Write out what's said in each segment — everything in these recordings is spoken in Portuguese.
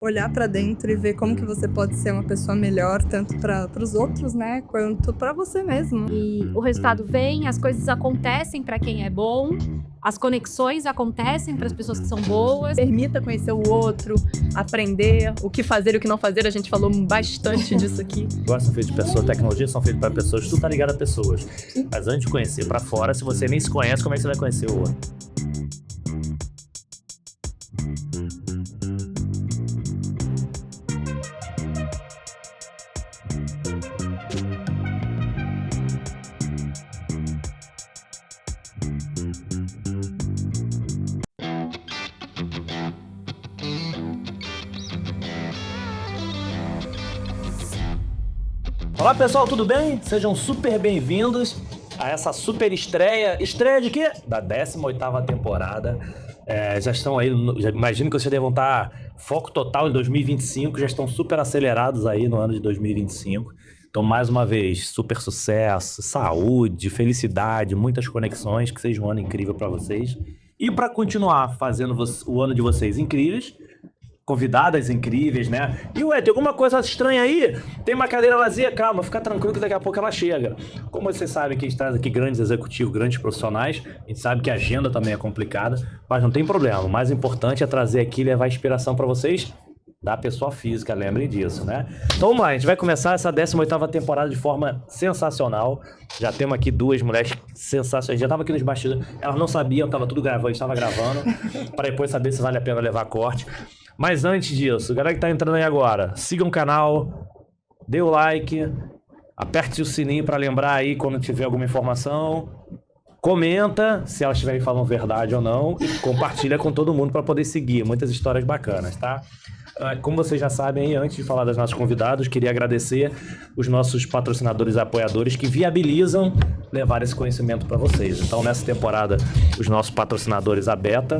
olhar para dentro e ver como que você pode ser uma pessoa melhor, tanto para os outros, né, quanto para você mesmo. E o resultado vem, as coisas acontecem para quem é bom, as conexões acontecem para as pessoas que são boas. Permita conhecer o outro, aprender o que fazer e o que não fazer. A gente falou bastante disso aqui. Negócios são feitos de pessoas, tecnologias são feitas para pessoas, tudo tá ligado a pessoas. Mas antes de conhecer para fora, se você nem se conhece, como é que você vai conhecer o outro? Olá pessoal, tudo bem? Sejam super bem-vindos a essa super estreia. Estreia de quê? Da 18ª temporada. Já estão aí, já imagino que vocês devam estar foco total em 2025, já estão super acelerados aí no ano de 2025. Então, mais uma vez, super sucesso, saúde, felicidade, muitas conexões, que seja um ano incrível para vocês. E para continuar fazendo o ano de vocês incríveis, convidadas incríveis, né? E ué, tem alguma coisa estranha aí? Tem uma cadeira vazia? Calma, fica tranquilo que daqui a pouco ela chega. Como vocês sabem que a gente traz aqui grandes executivos, grandes profissionais, a gente sabe que a agenda também é complicada, mas não tem problema. O mais importante é trazer aqui e levar inspiração para vocês da pessoa física, lembrem disso, né? Então vamos lá, a gente vai começar essa 18ª temporada de forma sensacional. Já temos aqui duas mulheres sensacionais, já estavam aqui nos bastidores, elas não sabiam, estava tudo gravando, estava gravando, para depois saber se vale a pena levar corte. Mas antes disso, galera que tá entrando aí agora, siga o canal, dê o like, aperte o sininho para lembrar aí quando tiver alguma informação, comenta se elas estiverem falando verdade ou não e compartilha com todo mundo para poder seguir, muitas histórias bacanas, tá? Como vocês já sabem, antes de falar dos nossos convidados, queria agradecer os nossos patrocinadores e apoiadores que viabilizam levar esse conhecimento para vocês. Então, nessa temporada, os nossos patrocinadores, a Beta.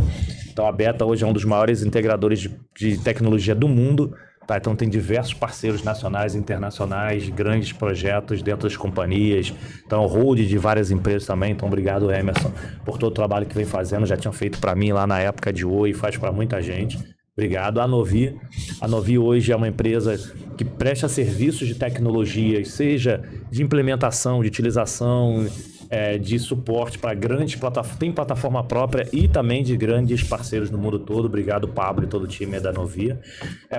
Então, a Beta hoje é um dos maiores integradores de tecnologia do mundo. Tá? Então, tem diversos parceiros nacionais e internacionais, grandes projetos dentro das companhias. Então, hold de várias empresas também. Então, obrigado, Emerson, por todo o trabalho que vem fazendo. Já tinham feito para mim lá na época de Oi e faz para muita gente. Obrigado. A Novi hoje é uma empresa que presta serviços de tecnologia, seja de implementação, de utilização, de suporte para grandes plataformas, tem plataforma própria e também de grandes parceiros no mundo todo. Obrigado, Pablo e todo o time da Novi.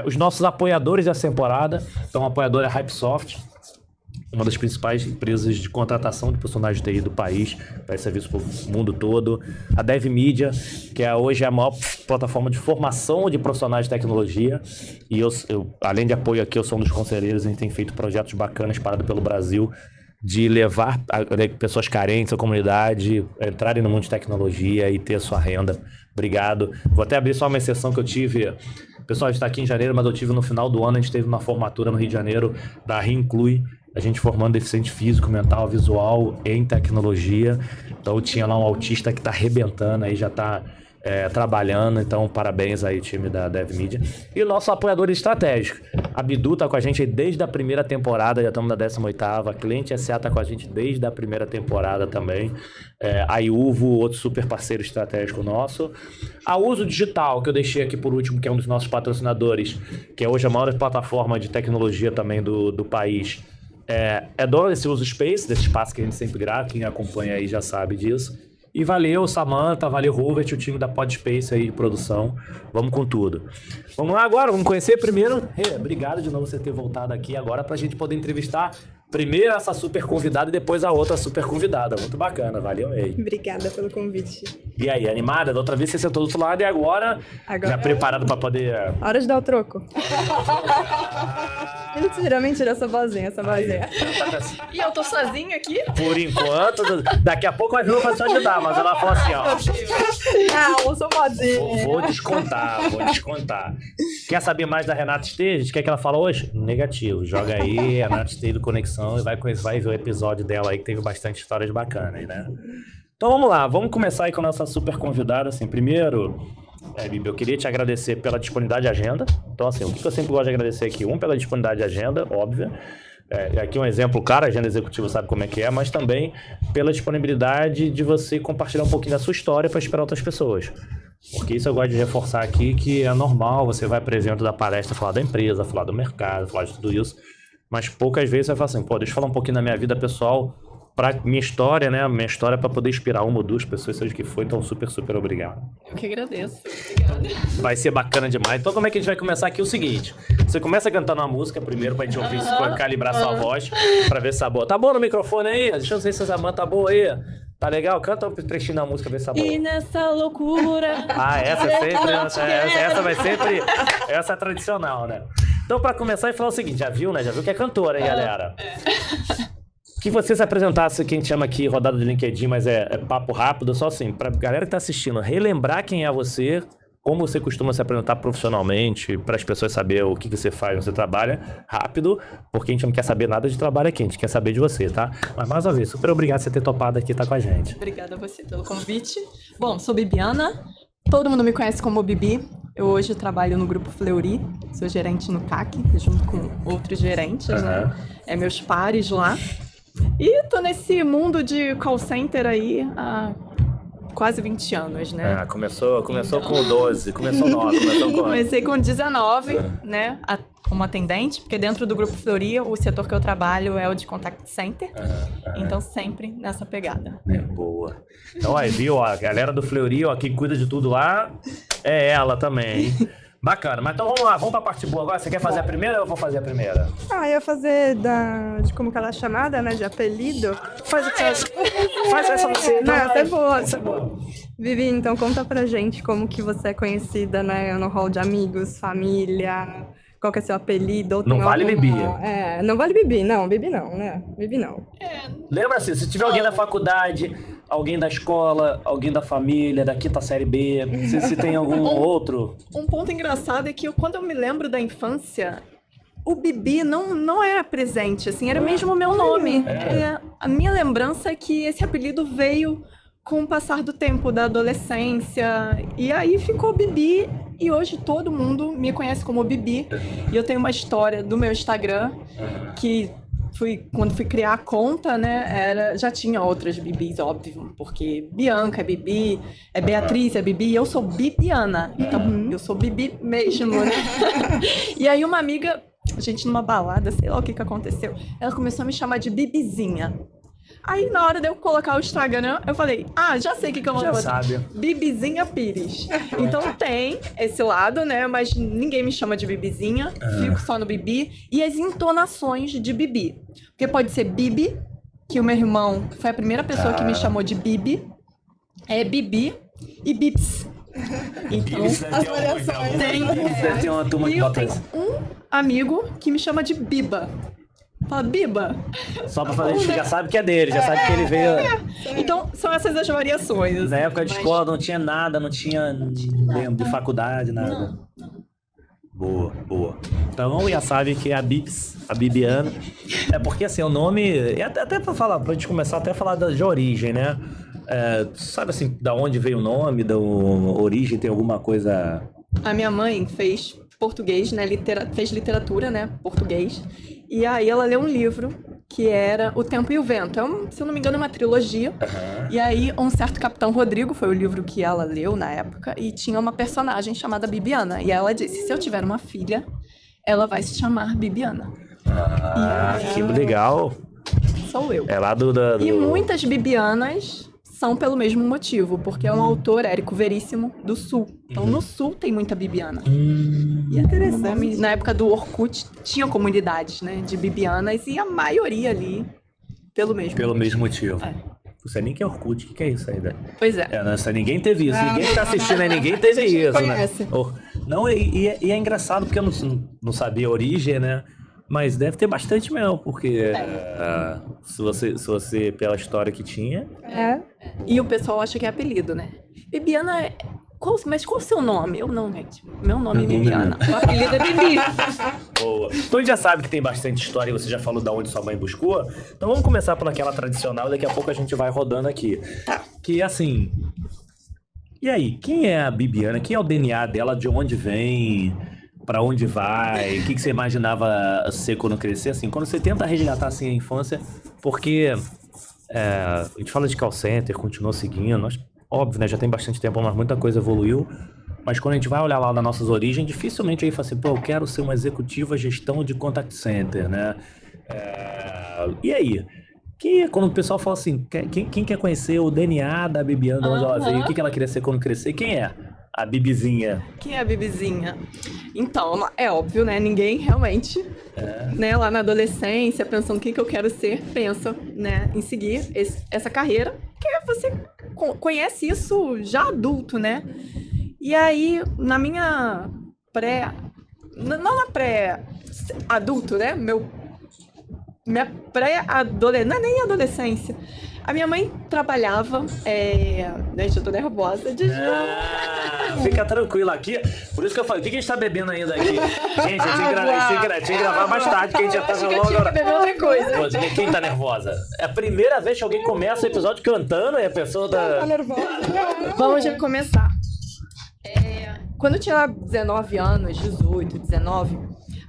Os nossos apoiadores dessa temporada, então o apoiador é Hypesoft, uma das principais empresas de contratação de profissionais de TI do país, para serviço para o mundo todo. A DevMedia, que hoje é a maior plataforma de formação de profissionais de tecnologia. E eu, além de apoio aqui, eu sou um dos conselheiros. A gente tem feito projetos bacanas parados pelo Brasil, de levar pessoas carentes à comunidade, entrarem no mundo de tecnologia e ter a sua renda. Obrigado. Vou até abrir só uma exceção que eu tive. O pessoal está aqui em janeiro, mas eu tive no final do ano, a gente teve uma formatura no Rio de Janeiro da Reinclui, a gente formando deficiente físico, mental, visual em tecnologia. Então tinha lá um autista que está arrebentando, aí já está trabalhando. Então parabéns aí, time da DevMedia. E o nosso apoiador estratégico, a Bidu está com a gente desde a primeira temporada, já estamos na 18ª. A Cliente SA está com a gente desde a primeira temporada também. A Iuvo, outro super parceiro estratégico nosso. A Uso Digital, que eu deixei aqui por último, que é um dos nossos patrocinadores, que é hoje a maior plataforma de tecnologia também do país. É dono desse Uso Space, desse espaço que a gente sempre grava, quem acompanha aí já sabe disso. E valeu, Samantha, valeu, Ruvert, o time da Podspace aí de produção. Vamos com tudo. Vamos lá agora, vamos conhecer primeiro. Obrigado de novo por você ter voltado aqui agora pra gente poder entrevistar primeiro essa super convidada e depois a outra super convidada. Muito bacana, valeu aí. Obrigada pelo convite. E aí, animada? Da outra vez você sentou do outro lado e agora já preparado pra poder... Hora de dar o troco. Mentira, essa vozinha. E eu tô sozinha aqui? Por enquanto, daqui a pouco a Ju vai te ajudar, mas ela falou assim, ó. Não, eu sou mozinha. Vou descontar. Quer saber mais da Renata Esteves? O que é que ela falou hoje? Negativo. Joga aí, Renata Esteves do Conexão e vai ver o episódio dela aí que teve bastante histórias bacanas, né? Então vamos lá, vamos começar aí com a nossa super convidada. Assim, primeiro, Bibi, eu queria te agradecer pela disponibilidade de agenda. Então, assim, o que eu sempre gosto de agradecer aqui? Pela disponibilidade de agenda, óbvia. Aqui um exemplo claro, a agenda executiva sabe como é que é, mas também pela disponibilidade de você compartilhar um pouquinho da sua história para inspirar outras pessoas. Porque isso eu gosto de reforçar aqui, que é normal, você vai para evento da palestra falar da empresa, falar do mercado, falar de tudo isso, mas poucas vezes você fala assim, pô, deixa eu falar um pouquinho da minha vida pessoal, pra minha história, né? Minha história para poder inspirar uma ou duas pessoas, seja o que for, então super, super obrigado. Eu que agradeço. Vai ser bacana demais. Então como é que a gente vai começar aqui? O seguinte, você começa cantando uma música primeiro pra gente ouvir, calibrar sua voz, pra ver se tá boa. Tá bom no microfone aí? Deixa eu ver se essa man tá boa aí. Tá legal? Canta um trechinho da música, ver se tá boa. E nessa loucura... Essa é sempre... Essa vai sempre... Essa é tradicional, né? Então pra começar, e falar o seguinte, já viu, né? Já viu que é cantora, hein, galera? Que você se apresentasse, que a gente chama aqui rodada de LinkedIn, mas é papo rápido, só assim, pra galera que tá assistindo, relembrar quem é você, como você costuma se apresentar profissionalmente, para as pessoas saberem o que você faz, onde você trabalha, rápido, porque a gente não quer saber nada de trabalho aqui, a gente quer saber de você, tá? Mas mais uma vez, super obrigado por você ter topado aqui e estar com a gente. Obrigada a você pelo convite. Bom, sou Bibiana, todo mundo me conhece como Bibi. Eu hoje trabalho no Grupo Fleury, sou gerente no CAC, junto com outros gerentes, né? Meus pares lá. E tô nesse mundo de call center aí há quase 20 anos, né? Começou com 12, começou nova, Comecei com 19, né? Como atendente, porque dentro do Grupo Fleury, o setor que eu trabalho é o de contact center. Então, sempre nessa pegada. Boa. Então, aí, viu? Ó, a galera do Fleury, ó, quem cuida de tudo lá, é ela também, hein? Bacana, mas então vamos lá, vamos pra parte boa agora. Você quer fazer a primeira ou eu vou fazer a primeira? Eu ia fazer de como que ela é chamada, né? De apelido. Faz essa você. Não, essa é boa. Essa é boa. Vivi, então conta pra gente como que você é conhecida, né? No hall de amigos, família, qual que é seu apelido. Ou não vale Bibi. Não vale Bibi, não. Bibi não, né? Bibi não. Lembra assim, se tiver alguém da faculdade, alguém da escola, alguém da família, da quinta série B, se tem algum outro... Um ponto engraçado é que quando eu me lembro da infância, o Bibi não era presente, assim, era mesmo o meu nome. A minha lembrança é que esse apelido veio com o passar do tempo, da adolescência, e aí ficou Bibi, e hoje todo mundo me conhece como Bibi. E eu tenho uma história do meu Instagram, que quando fui criar a conta, né, já tinha outras Bibis, óbvio, porque Bianca é Bibi, Beatriz é Bibi, e eu sou Bibiana, então eu sou Bibi mesmo, né? E aí uma amiga, a gente numa balada, sei lá o que aconteceu, ela começou a me chamar de Bibizinha. Aí, na hora de eu colocar o Instagram, eu falei, já sei o que eu vou botar. Bibizinha Pires. Então tem esse lado, né? Mas ninguém me chama de Bibizinha. Fico só no Bibi. E as entonações de Bibi. Porque pode ser Bibi, que o meu irmão foi a primeira pessoa que me chamou de Bibi. É Bibi e Bips. Então, as variações. Tem uma turma que eu bota tenho um amigo que me chama de Biba. Fala, Biba. Só pra fazer, a gente já sabe que é dele, já sabe que ele veio... Então, são essas as variações. Na época de escola não tinha nada, não tinha de faculdade, nada. Boa. Então já sabe que é a Bibs, a Bibiana. É porque assim, o nome... Até pra gente começar até a falar de origem, né? Sabe assim, da onde veio o nome, da origem, tem alguma coisa... A minha mãe fez português, né? Fez literatura, né? Português. E aí ela leu um livro que era O Tempo e o Vento. Se eu não me engano, é uma trilogia. E aí, Um Certo Capitão Rodrigo foi o livro que ela leu na época. E tinha uma personagem chamada Bibiana. E ela disse, se eu tiver uma filha, ela vai se chamar Bibiana. Que legal. Sou eu. É lá do... E muitas Bibianas são pelo mesmo motivo, porque é um autor, Érico Veríssimo, do Sul. Então, no Sul tem muita Bibiana. E é interessante. Na época do Orkut, tinha comunidades, né, de Bibianas, e a maioria ali, pelo mesmo motivo. Não sei nem que é Orkut, o que é isso aí, né? Pois é. Ninguém teve isso. Ninguém que tá assistindo aí, ninguém teve isso, conhece. né? Não, e é engraçado, porque eu não sabia a origem, né? Mas deve ter bastante mesmo, porque se você, pela história que tinha... E o pessoal acha que é apelido, né? Bibiana é... Mas qual o seu nome? Eu não, gente. Meu nome é Bibiana. O apelido é Bibi. Boa. Então a gente já sabe que tem bastante história e você já falou da onde sua mãe buscou. Então vamos começar por aquela tradicional e daqui a pouco a gente vai rodando aqui. Que assim... E aí, quem é a Bibiana? Quem é o DNA dela? De onde vem? Pra onde vai? O que você imaginava ser quando crescer? Assim, quando você tenta resgatar assim, a infância, porque a gente fala de call center, continua seguindo, óbvio, né? Já tem bastante tempo, mas muita coisa evoluiu. Mas quando a gente vai olhar lá das nossas origens, dificilmente aí fala assim, pô, eu quero ser uma executiva gestão de contact center, né? E aí? Quando o pessoal fala assim, quem quer conhecer o DNA da Bibiana, onde ela veio, o que ela queria ser quando crescer, quem é a Bibizinha? Quem é a Bibizinha? Então, é óbvio, né? Ninguém realmente, né, lá na adolescência, pensando o que eu quero ser, pensa, né, em seguir essa carreira, que você conhece isso já adulto, né? E aí, na minha não na pré-adulto, né? Minha pré-adolescência, não é nem adolescência. A minha mãe trabalhava, gente, eu tô nervosa. Fica tranquila aqui. Por isso que eu falei, o que a gente tá bebendo ainda aqui? Gente, tinha que gravar mais tarde, que a gente já tá logo agora. Beber outra coisa. Pô, quem tá nervosa? É a primeira vez que alguém começa o episódio cantando e a pessoa Tá nervosa. Vamos já começar. Quando eu tinha 19 anos, 18, 19,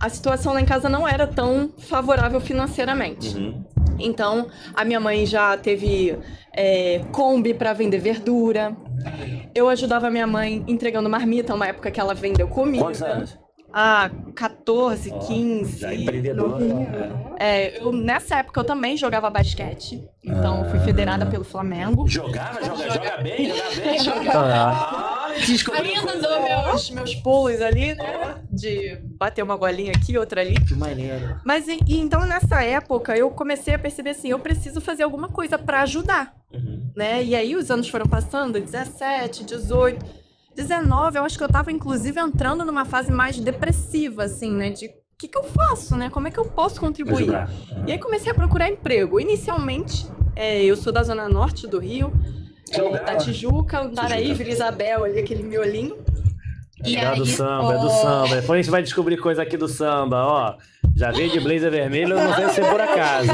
a situação lá em casa não era tão favorável financeiramente. Então, a minha mãe já teve Kombi para vender verdura. Eu ajudava a minha mãe entregando marmita, uma época que ela vendeu comida. Quantos anos? 14, 15. Já empreendedora. Nessa época eu também jogava basquete. Então, fui federada pelo Flamengo. Joga bem? Aí andou meus pulos ali, né? De bater uma golinha aqui, outra ali. Que maneiro. Mas então nessa época eu comecei a perceber assim, eu preciso fazer alguma coisa pra ajudar, né? E aí os anos foram passando, 17, 18, 19, eu acho que eu tava inclusive entrando numa fase mais depressiva, assim, né? De o que eu faço, né? Como é que eu posso contribuir? E aí comecei a procurar emprego. Inicialmente, eu sou da zona norte do Rio, da Tijuca, Andaraí, Vila Isabel, ali aquele miolinho. É do samba. Depois a gente vai descobrir coisa aqui do samba, ó. Já veio de blazer vermelho, eu não sei se é por acaso.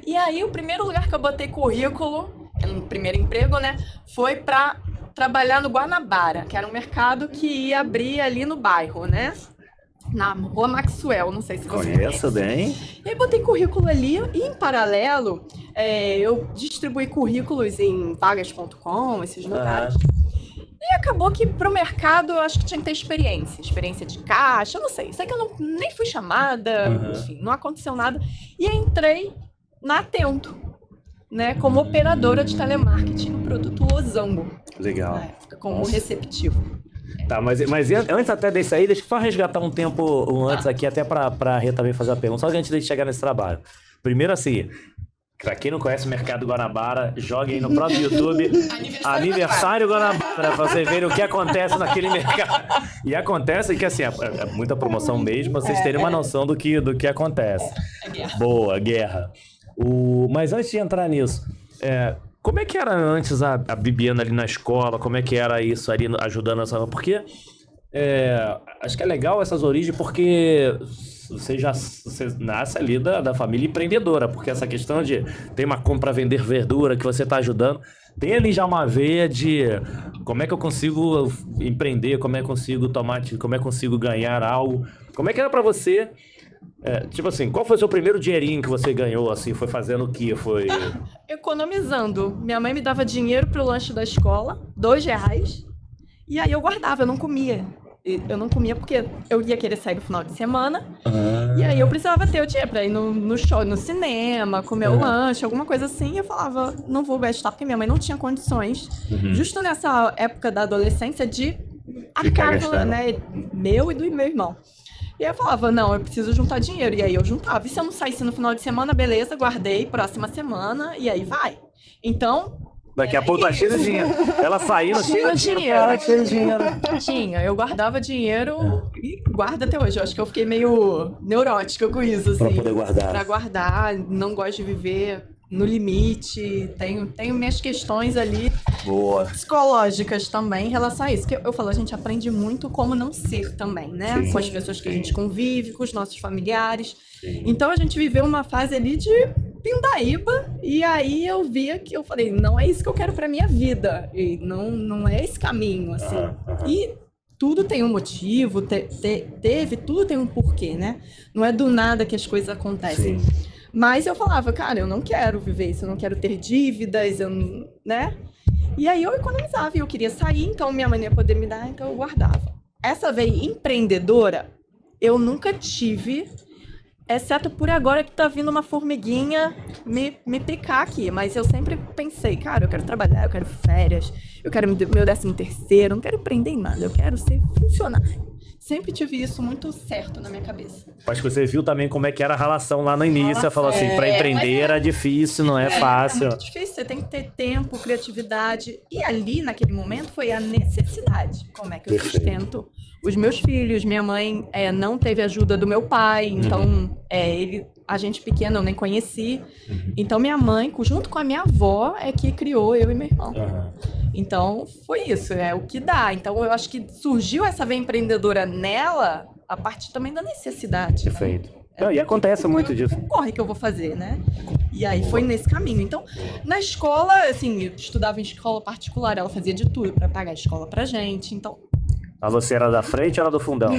E aí, o primeiro lugar que eu botei currículo, no primeiro emprego, né, foi pra trabalhar no Guanabara, que era um mercado que ia abrir ali no bairro, né? Na Rua Maxwell, não sei se você conhece bem. E aí botei currículo ali e, em paralelo, eu distribuí currículos em vagas.com, esses lugares. E acabou que pro mercado eu acho que tinha que ter experiência de caixa, eu não sei. Sei que eu nem fui chamada, enfim, não aconteceu nada. E entrei na Atento, né, como operadora de telemarketing no produto Losango. Legal. Na época, como receptivo. Tá, mas antes até desse aí, deixa eu só resgatar um tempo antes aqui, até pra Rê também fazer a pergunta, só que antes de chegar nesse trabalho. Primeiro assim, pra quem não conhece o Mercado Guanabara, jogue aí no próprio YouTube Aniversário Guanabara, pra vocês verem o que acontece naquele mercado. E acontece que assim, é muita promoção mesmo, pra vocês terem uma noção do que acontece. Boa, guerra. Mas antes de entrar nisso, como é que era antes a Bibiana ali na escola? Como é que era isso ali ajudando essa... Porque acho que é legal essas origens, porque você nasce ali da família empreendedora, porque essa questão de tem uma compra vender verdura que você está ajudando, tem ali já uma veia de como é que eu consigo empreender, como é que eu consigo como é que eu consigo ganhar algo. Como é que era para você... tipo assim, qual foi o seu primeiro dinheirinho que você ganhou, assim, foi fazendo o que? Foi... Economizando. Minha mãe me dava dinheiro pro lanche da escola, R$2, e aí eu guardava, eu não comia. Eu não comia porque eu ia querer sair no final de semana, e aí eu precisava ter o dinheiro pra ir no show, no cinema, comer o lanche, alguma coisa assim, e eu falava, não vou gastar, porque minha mãe não tinha condições, justo nessa época da adolescência, de arcar, né, meu e do meu irmão. E aí eu falava, não, eu preciso juntar dinheiro. E aí eu juntava. E se eu não saísse no final de semana, beleza, guardei, próxima semana, e aí vai. Então... Daqui a pouco tá cheio de dinheiro. Ela saindo, cheio de dinheiro. Tinha, eu guardava dinheiro e guardo até hoje. Eu acho que eu fiquei meio neurótica com isso, assim. Pra poder guardar. Pra guardar, não gosto de viver no limite, tenho minhas questões ali. Boa. Psicológicas também em relação a isso. Que eu falo, a gente aprende muito como não ser também, né? Sim. Com as pessoas que a gente convive, com os nossos familiares. Sim. Então a gente viveu uma fase ali de pindaíba, e aí eu via que eu falei, não é isso que eu quero pra minha vida. E não é esse caminho, assim. E tudo tem um motivo, tudo tem um porquê, né? Não é do nada que as coisas acontecem. Sim. Mas eu falava, cara, eu não quero viver isso, eu não quero ter dívidas, né? E aí eu economizava e eu queria sair, então minha mãe não ia poder me dar, então eu guardava. Essa veia empreendedora, eu nunca tive, exceto por agora que tá vindo uma formiguinha me picar aqui. Mas eu sempre pensei, cara, eu quero trabalhar, eu quero férias, eu quero meu 13º, não quero empreender em nada, eu quero ser funcionário. Sempre tive isso muito certo na minha cabeça. Acho que você viu também como é que era a relação lá no início. Você falou assim, pra empreender era difícil, não é fácil. É muito difícil, você tem que ter tempo, criatividade. E ali, naquele momento, foi a necessidade. Como é que eu sustento os meus filhos? Minha mãe não teve ajuda do meu pai, então a gente pequena eu nem conheci. Então minha mãe, junto com a minha avó, é que criou eu e meu irmão. Então foi isso, é o que dá. Então eu acho que surgiu essa veia empreendedora nela a partir também da necessidade. Perfeito. E acontece muito disso. Corre que eu vou fazer, né? E aí foi nesse caminho. Então, na escola, assim, eu estudava em escola particular, ela fazia de tudo pra pagar a escola pra gente. Então, Mas você era da frente ou era do fundão?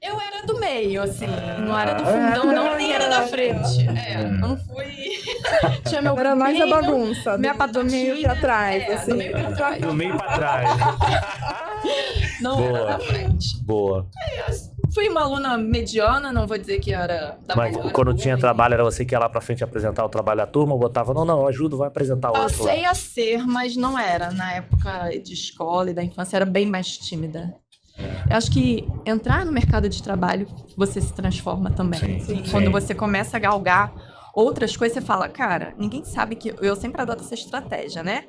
eu era do meio, assim, não era do fundão, não, nem era da frente. Não fui. Tinha meu Era mais a grupinho, bagunça, minha do meio pra trás, assim. Do meio pra trás. Do meio pra trás. Não era da frente. Boa. Fui uma aluna mediana, não vou dizer que era da Mas melhor, quando boa, tinha trabalho, era você que ia lá pra frente apresentar o trabalho da turma ou botava, não, ajuda, vai apresentar outro lá. Passei a ser, mas não era. Na época de escola e da infância, era bem mais tímida. Eu acho que entrar no mercado de trabalho, você se transforma também. Sim. Quando você começa a galgar outras coisas, você fala, cara, ninguém sabe que... Eu sempre adoto essa estratégia, né?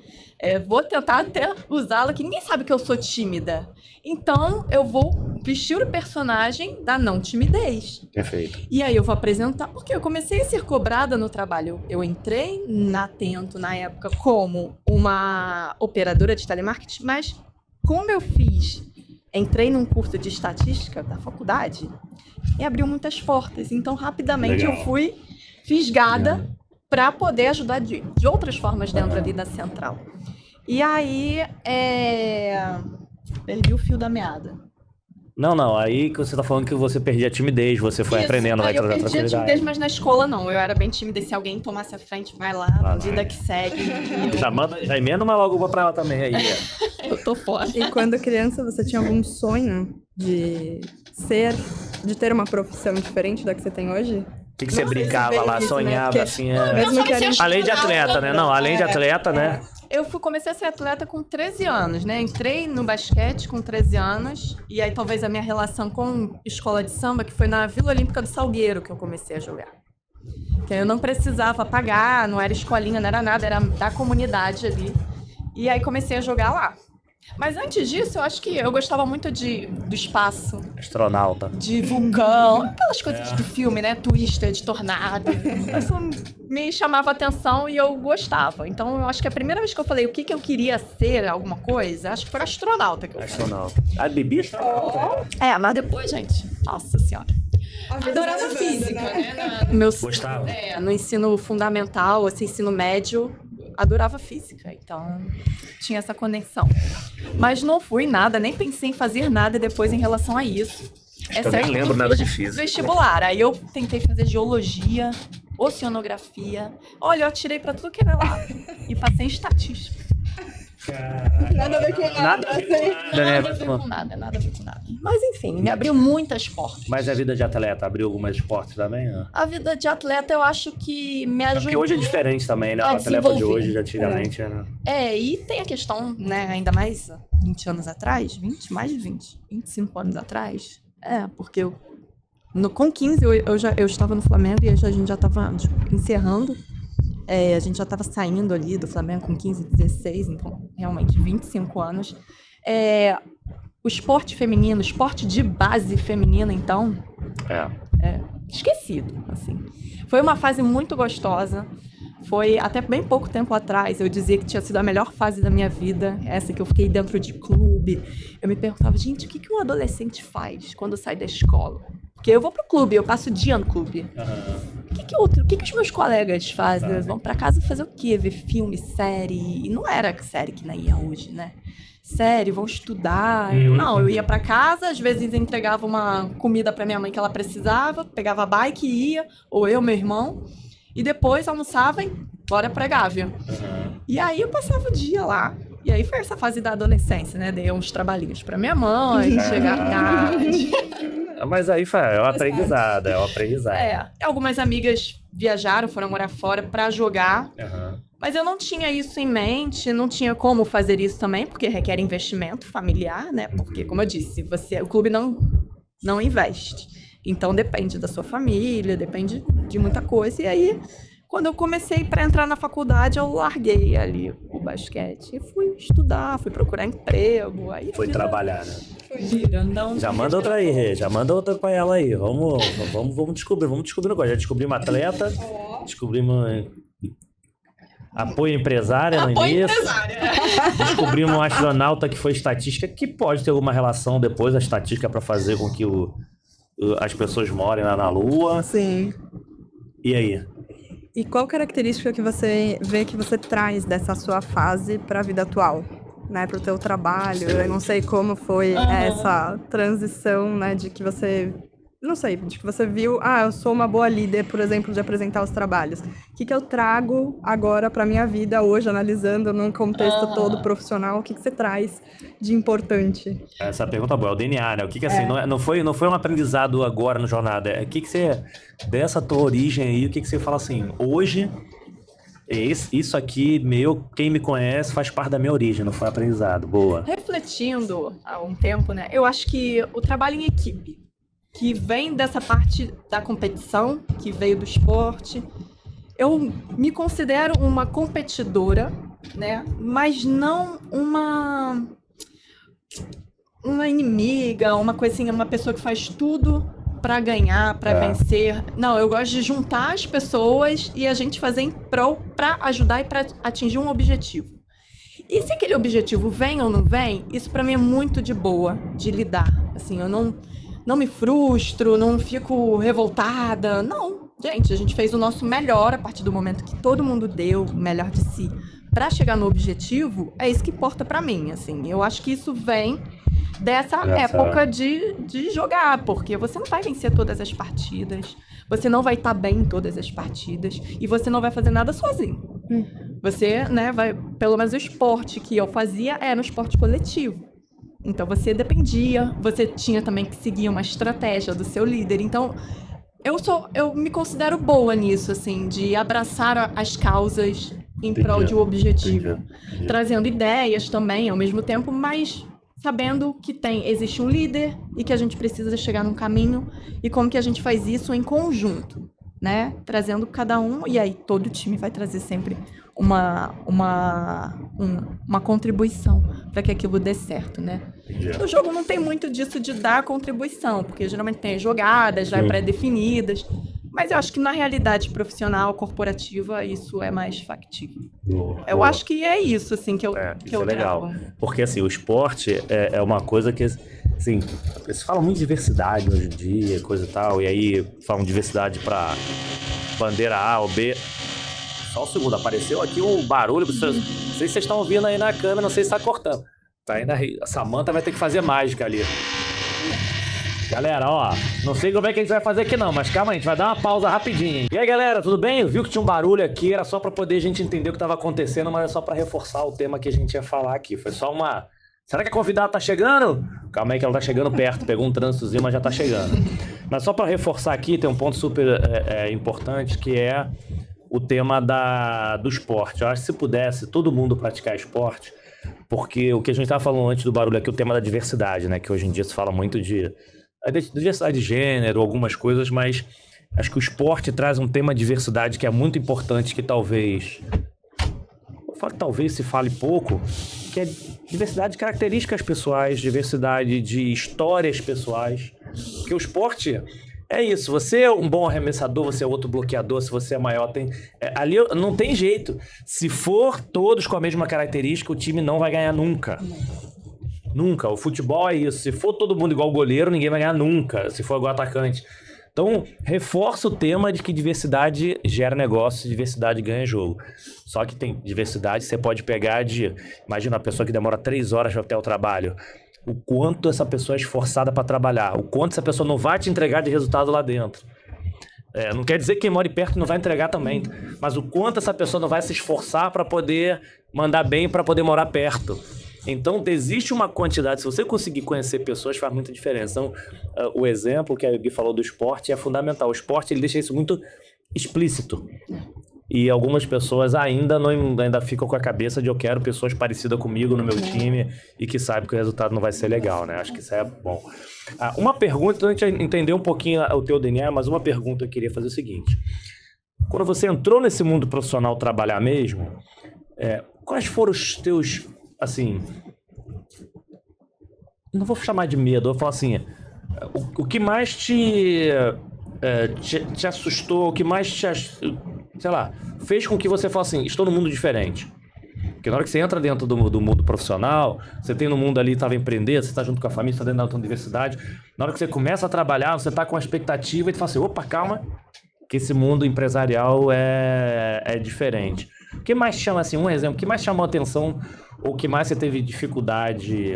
Vou tentar até usá-la, que ninguém sabe que eu sou tímida. Então, eu vou vestir o personagem da não timidez. Perfeito. E aí eu vou apresentar, porque eu comecei a ser cobrada no trabalho. Eu entrei na Atento, na época, como uma operadora de telemarketing, mas como eu entrei num curso de estatística da faculdade, e abriu muitas portas. Então, rapidamente, eu fui fisgada para poder ajudar de outras formas dentro ali da central. E aí, perdi o fio da meada. Não, aí que você tá falando que você perdia a timidez, você foi aprendendo, vai eu trazer perdi a tranquilidade. timidez, mas na escola não. Eu era bem tímida. E se alguém tomasse a frente, vai lá, vida que segue. Já emenda uma logo pra ela também aí. Eu tô fora. E quando criança, você tinha algum sonho de ter uma profissão diferente da que você tem hoje? O que você brincava lá, sonhava, Porque assim? mesmo que era Além de atleta, né? Não, além de atleta, né? Eu comecei a ser atleta com 13 anos, né? Entrei no basquete com 13 anos. E aí talvez a minha relação com escola de samba, que foi na Vila Olímpica do Salgueiro que eu comecei a jogar. Que eu não precisava pagar, não era escolinha, não era nada, era da comunidade ali. E aí comecei a jogar lá. Mas antes disso, eu acho que eu gostava muito do espaço. Astronauta. De vulcão, aquelas coisas do filme, né? Twister, tornado. Isso me chamava atenção e eu gostava. Então, eu acho que a primeira vez que eu falei o que eu queria ser, alguma coisa, acho que foi astronauta que eu falei. Astronauta. A Bibi astronauta. Mas depois, gente, nossa senhora. Adorava física, né? Gostava? No ensino fundamental, assim, ensino médio, adorava física. Então, tinha essa conexão. Mas não fui nada, nem pensei em fazer nada depois em relação a isso. Eu nem lembro nada de física. Vestibular. Aí eu tentei fazer geologia, oceanografia. Olha, eu atirei pra tudo que era lá. E passei em estatística. Nada a ver com nada. Nada a ver com nada. Mas enfim, me abriu muitas portas. Mas a vida de atleta abriu algumas portas também, né? A vida de atleta eu acho que me ajudou. Porque hoje é diferente também, né? O atleta de hoje, de antigamente, era... E tem a questão, né, ainda mais 20 anos atrás, mais de 25 anos atrás. Porque com 15 eu estava no Flamengo e a gente já estava encerrando. A gente já estava saindo ali do Flamengo com 15, 16, então realmente 25 anos. O esporte feminino, o esporte de base feminina, então, esquecido, assim. Foi uma fase muito gostosa. Foi até bem pouco tempo atrás, eu dizia que tinha sido a melhor fase da minha vida, essa que eu fiquei dentro de clube. Eu me perguntava, gente, o que um adolescente faz quando sai da escola? Porque eu vou pro clube, eu passo o dia no clube. O que os meus colegas fazem? Eles vão pra casa fazer o quê? Ver filme, série? E não era série que nem ia hoje, né? Série, vão estudar. Não, eu ia pra casa, às vezes entregava uma comida pra minha mãe que ela precisava, pegava a bike e ia, ou eu, meu irmão, e depois almoçava e bora pra Gávea. E aí eu passava o dia lá. E aí foi essa fase da adolescência, né? Dei uns trabalhinhos pra minha mãe, chegar tarde. Mas aí é um aprendizado, é um aprendizado. Algumas amigas viajaram, foram morar fora pra jogar. Mas eu não tinha isso em mente, não tinha como fazer isso também, porque requer investimento familiar, né? Porque, como eu disse, o clube não investe. Então depende da sua família, depende de muita coisa. E aí, quando eu comecei para entrar na faculdade, eu larguei ali o basquete. E fui estudar, fui procurar emprego. Aí Foi trabalhar, né? Já manda outra aí, Rê. Já manda outra pra ela aí. Vamos descobrir um negócio. Já descobrimos atleta, descobrimos apoio empresária no início. Descobrimos um astronauta que foi estatística, que pode ter alguma relação depois, a estatística para fazer com que as pessoas morem lá na Lua. Sim. E aí? E qual característica que você vê que você traz dessa sua fase para a vida atual, né, para o teu trabalho? Eu não sei como foi essa transição, né, de que você viu, eu sou uma boa líder, por exemplo, de apresentar os trabalhos. O que eu trago agora para minha vida hoje, analisando num contexto todo profissional, o que você traz de importante? Essa pergunta é boa, é o DNA, né? O que assim, não foi um aprendizado agora no jornada, é o que você, dessa tua origem aí, o que você fala assim, hoje, isso aqui, quem me conhece faz parte da minha origem, não foi aprendizado, boa. Refletindo há um tempo, né, eu acho que o trabalho em equipe, que vem dessa parte da competição, que veio do esporte. Eu me considero uma competidora, né? Mas não uma inimiga, uma coisa assim, uma pessoa que faz tudo para ganhar, para vencer. Não, eu gosto de juntar as pessoas e a gente fazer em prol para ajudar e para atingir um objetivo. E se aquele objetivo vem ou não vem, isso para mim é muito de boa, de lidar. Assim, eu não me frustro, não fico revoltada. Não, gente, a gente fez o nosso melhor a partir do momento que todo mundo deu o melhor de si para chegar no objetivo. É isso que importa para mim, assim. Eu acho que isso vem dessa época de jogar, porque você não vai vencer todas as partidas, você não vai estar bem em todas as partidas e você não vai fazer nada sozinho. Você, né, vai... Pelo menos o esporte que eu fazia era no esporte coletivo. Então, você dependia, você tinha também que seguir uma estratégia do seu líder. Então, eu me considero boa nisso, assim, de abraçar as causas em prol de um objetivo. Entendi. Trazendo ideias também, ao mesmo tempo, mas sabendo que existe um líder e que a gente precisa chegar num caminho e como que a gente faz isso em conjunto, né? Trazendo cada um, e aí todo o time vai trazer sempre uma contribuição para que aquilo dê certo, né? No jogo não tem muito disso de dar contribuição, porque geralmente tem jogadas já pré-definidas, mas eu acho que na realidade profissional, corporativa, isso é mais factível. Eu acho que é isso, assim, que eu isso é legal, trago. Porque assim, o esporte é uma coisa que, assim, eles falam muito de diversidade hoje em dia, coisa e tal, e aí falam diversidade para bandeira A ou B. Só um segundo, apareceu aqui um barulho, não sei se vocês estão ouvindo aí na câmera, não sei se tá cortando. Tá ainda, a Samantha vai ter que fazer mágica ali. Galera, ó, não sei como é que a gente vai fazer aqui não, mas calma aí, a gente vai dar uma pausa rapidinho. E aí, galera, tudo bem? Viu que tinha um barulho aqui, era só pra poder a gente entender o que tava acontecendo, mas é só pra reforçar o tema que a gente ia falar aqui. Foi só uma... Será que a convidada tá chegando? Calma aí que ela tá chegando perto, pegou um trânsitozinho, mas já tá chegando. Mas só pra reforçar aqui, tem um ponto super importante, que é o tema do esporte. Eu acho que se pudesse todo mundo praticar esporte, porque o que a gente tava falando antes do barulho aqui, o tema da diversidade, né? Que hoje em dia se fala muito de diversidade de gênero, algumas coisas, mas acho que o esporte traz um tema de diversidade que é muito importante, que talvez se fale pouco, que é diversidade de características pessoais, diversidade de histórias pessoais, porque o esporte é isso, você é um bom arremessador, você é outro bloqueador, se você é maior, ali não tem jeito, se for todos com a mesma característica, o time não vai ganhar nunca. Nunca. O futebol é isso. Se for todo mundo igual goleiro, ninguém vai ganhar nunca. Se for igual atacante. Então, reforça o tema de que diversidade gera negócio, diversidade ganha jogo. Só que tem diversidade, você pode pegar imagina uma pessoa que demora 3 horas até o trabalho. O quanto essa pessoa é esforçada para trabalhar. O quanto essa pessoa não vai te entregar de resultado lá dentro. Não quer dizer que quem mora perto não vai entregar também, mas o quanto essa pessoa não vai se esforçar para poder mandar bem para poder morar perto. Então, existe uma quantidade, se você conseguir conhecer pessoas, faz muita diferença. Então, o exemplo que a Gui falou do esporte é fundamental. O esporte, ele deixa isso muito explícito. E algumas pessoas ainda ficam com a cabeça de eu quero pessoas parecidas comigo no meu time e que sabem que o resultado não vai ser legal, né? Acho que isso é bom. Uma pergunta, então a gente entendeu um pouquinho o teu DNA, mas uma pergunta eu queria fazer o seguinte. Quando você entrou nesse mundo profissional trabalhar mesmo, quais foram os teus, assim... Não vou chamar de medo, eu vou falar assim... O que mais te assustou, o que mais te... sei lá, fez com que você falasse assim, estou num mundo diferente. Porque na hora que você entra dentro do mundo profissional, você tem no mundo ali, estava empreendendo, você está junto com a família, você está dentro da tua universidade, na hora que você começa a trabalhar, você está com uma expectativa e tu fala assim, opa, calma, que esse mundo empresarial é diferente. O que mais chama, assim, um exemplo, o que mais chamou a atenção, ou o que mais você teve dificuldade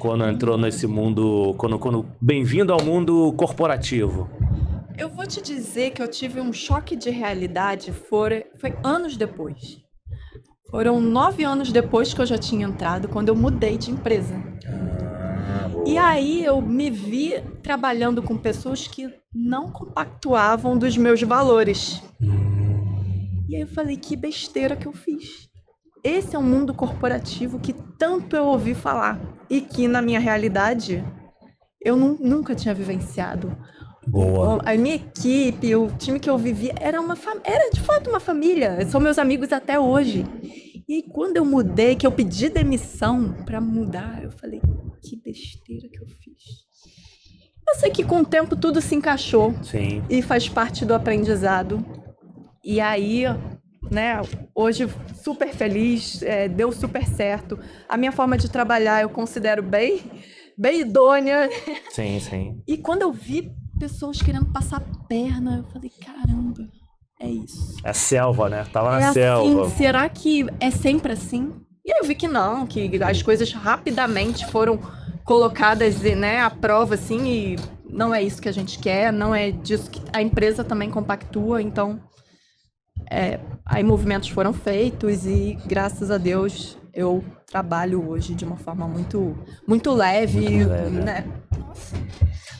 quando entrou nesse mundo, quando bem-vindo ao mundo corporativo? Eu vou te dizer que eu tive um choque de realidade, foi anos depois. Foram 9 anos depois que eu já tinha entrado, quando eu mudei de empresa. E aí eu me vi trabalhando com pessoas que não compactuavam dos meus valores. E aí eu falei, que besteira que eu fiz. Esse é um mundo corporativo que tanto eu ouvi falar e que na minha realidade eu nunca tinha vivenciado. Boa. A minha equipe, o time que eu vivia, era de fato uma família. São meus amigos até hoje. E aí, quando eu mudei, que eu pedi demissão pra mudar, eu falei, que besteira que eu fiz. Eu sei que com o tempo tudo se encaixou. Sim. E faz parte do aprendizado. E aí, né, hoje super feliz, deu super certo. A minha forma de trabalhar eu considero bem idônea. Sim, sim. E quando eu vi pessoas querendo passar a perna, eu falei, caramba, é isso. É selva, né? Tava na selva. Assim, será que é sempre assim? E aí eu vi que não, que as coisas rapidamente foram colocadas, né, à prova, assim, e não é isso que a gente quer, não é disso que a empresa também compactua, então aí movimentos foram feitos e, graças a Deus, eu trabalho hoje de uma forma muito, muito leve, né?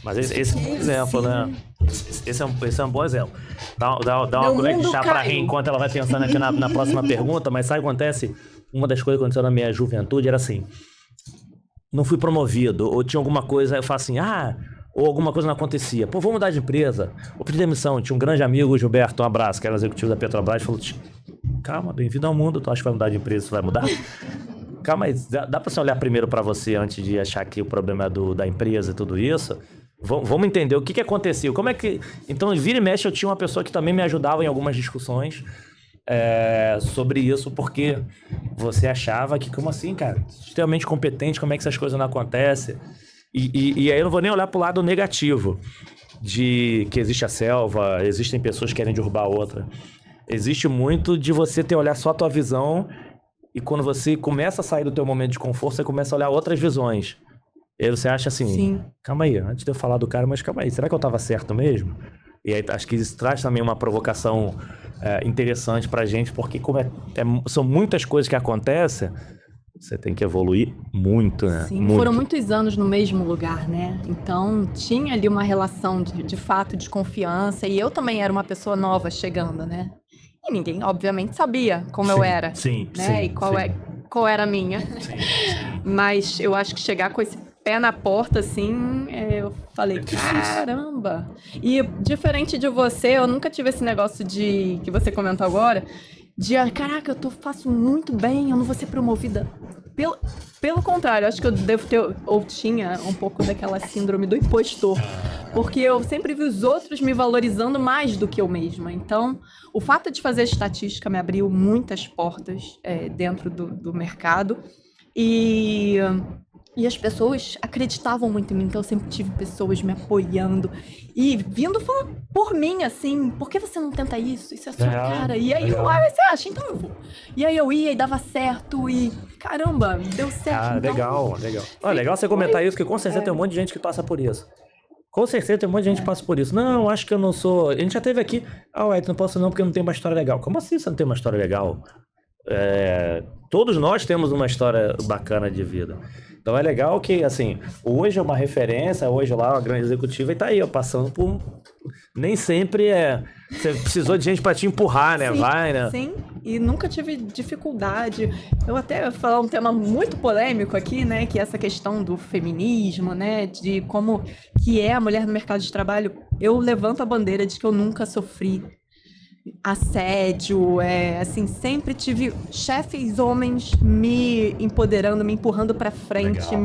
Mas esse é um bom exemplo, né? Esse é um bom exemplo. Dá uma colher de chá pra rir enquanto ela vai pensando aqui na próxima pergunta, mas sabe o que acontece? Uma das coisas que aconteceu na minha juventude era assim, não fui promovido, ou tinha alguma coisa, eu falo assim, ou alguma coisa não acontecia. Pô, vou mudar de empresa. Vou pedir demissão. Tinha um grande amigo, Gilberto, um abraço, que era executivo da Petrobras, falou, calma, bem-vindo ao mundo, tu acha que vai mudar de empresa, isso vai mudar? Calma aí, dá pra você olhar primeiro pra você antes de achar que o problema é da empresa e tudo isso? Vamos entender o que aconteceu. Como é que... Então, vira e mexe, eu tinha uma pessoa que também me ajudava em algumas discussões sobre isso, porque você achava que, como assim, cara? Extremamente competente, como é que essas coisas não acontecem? E aí eu não vou nem olhar pro lado negativo de que existe a selva, existem pessoas que querem derrubar a outra. Existe muito de você olhar só a tua visão e quando você começa a sair do teu momento de conforto, você começa a olhar outras visões. E aí você acha assim, Sim. Calma aí, antes de eu falar do cara, mas calma aí, será que eu tava certo mesmo? E aí acho que isso traz também uma provocação interessante pra gente, porque como são muitas coisas que acontecem, você tem que evoluir muito, né? Sim, muito. Foram muitos anos no mesmo lugar, né? Então, tinha ali uma relação de fato de confiança. E eu também era uma pessoa nova chegando, né? E ninguém, obviamente, sabia como eu era. Sim, né? sim. E qual era a minha. Sim. Mas eu acho que chegar com esse pé na porta, assim, eu falei, caramba! E diferente de você, eu nunca tive esse negócio que você comentou agora, caraca, faço muito bem, eu não vou ser promovida. Pelo contrário, acho que eu devo ter, ou tinha um pouco daquela síndrome do impostor, porque eu sempre vi os outros me valorizando mais do que eu mesma. Então, o fato de fazer estatística me abriu muitas portas dentro do mercado e as pessoas acreditavam muito em mim, então eu sempre tive pessoas me apoiando e vindo falar por mim, assim, por que você não tenta isso? Isso é a sua cara. E aí, você acha? Então eu vou. E aí eu ia e dava certo e, caramba, deu certo. Então, legal. Legal você comentar isso, porque com certeza tem um monte de gente que passa por isso. Com certeza tem um monte de gente que passa por isso. Não, acho que eu não sou... A gente já teve aqui... Ed, não posso não porque eu não tenho uma história legal. Como assim você não tem uma história legal? todos nós temos uma história bacana de vida. Então é legal que, assim, hoje é uma referência, hoje lá uma grande executiva e tá aí, ó, passando por... Nem sempre você precisou de gente pra te empurrar, né? Sim, Vai, né? sim, e nunca tive dificuldade. Eu até ia falar um tema muito polêmico aqui, né? Que é essa questão do feminismo, né? De como que é a mulher no mercado de trabalho. Eu levanto a bandeira de que eu nunca sofri assédio, assim, sempre tive chefes homens me empoderando, me empurrando pra frente, Legal.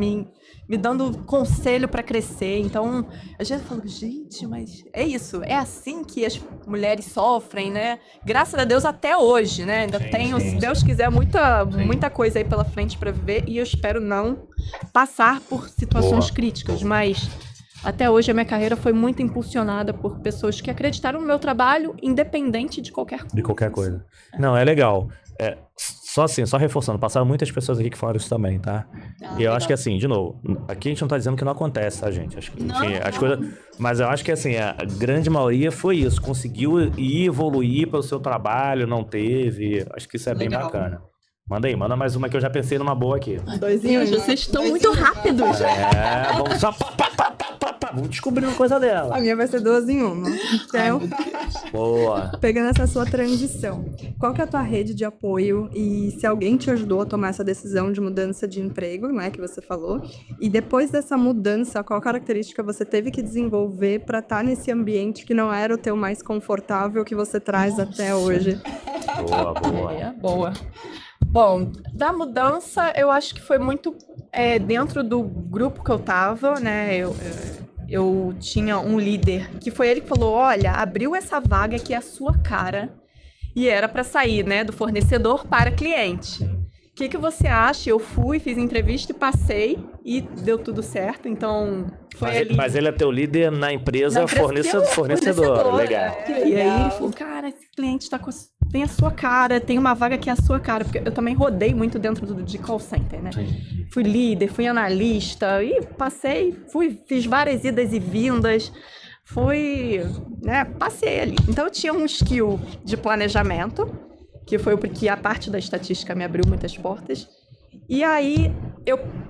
me dando conselho pra crescer. Então, a gente fala, gente, mas é isso, é assim que as mulheres sofrem, né? Graças a Deus até hoje, né? Ainda tenho, se Deus quiser, muita coisa aí pela frente pra viver e eu espero não passar por situações críticas, mas até hoje a minha carreira foi muito impulsionada por pessoas que acreditaram no meu trabalho, independente de qualquer coisa. De qualquer coisa. Não, é legal. Só assim, só reforçando, passaram muitas pessoas aqui que falaram isso também, tá? E eu acho que assim, de novo, aqui a gente não tá dizendo que não acontece, tá, gente? Acho que, enfim, as coisas. Mas eu acho que assim, a grande maioria foi isso. Conseguiu ir evoluir pelo seu trabalho, não teve. Acho que isso é bem bacana. Manda aí, manda mais uma que eu já pensei numa boa aqui. Doisinhos, vocês estão muito rápidos. Vamos só. Vamos descobrir uma coisa dela. A minha vai ser 2 em 1. Então, Boa. pegando essa sua transição, qual que é a tua rede de apoio e se alguém te ajudou a tomar essa decisão de mudança de emprego, né, que você falou, e depois dessa mudança, qual característica você teve que desenvolver para estar nesse ambiente que não era o teu mais confortável que você traz até hoje? Boa. Boa. Bom, da mudança, eu acho que foi muito dentro do grupo que eu tava, né? Eu tinha um líder que foi ele que falou: olha, abriu essa vaga que é a sua cara e era para sair, né, do fornecedor para cliente. O que você acha? Eu fui, fiz entrevista e passei e deu tudo certo. Então, Mas ele é teu líder na empresa, fornecedor. Legal. E aí ele falou: cara, esse cliente tem a sua cara, tem uma vaga que é a sua cara. Porque eu também rodei muito dentro de call center, né? Fui líder, fui analista e passei, fiz várias idas e vindas. Passei ali. Então eu tinha um skill de planejamento, que foi porque a parte da estatística me abriu muitas portas. E aí,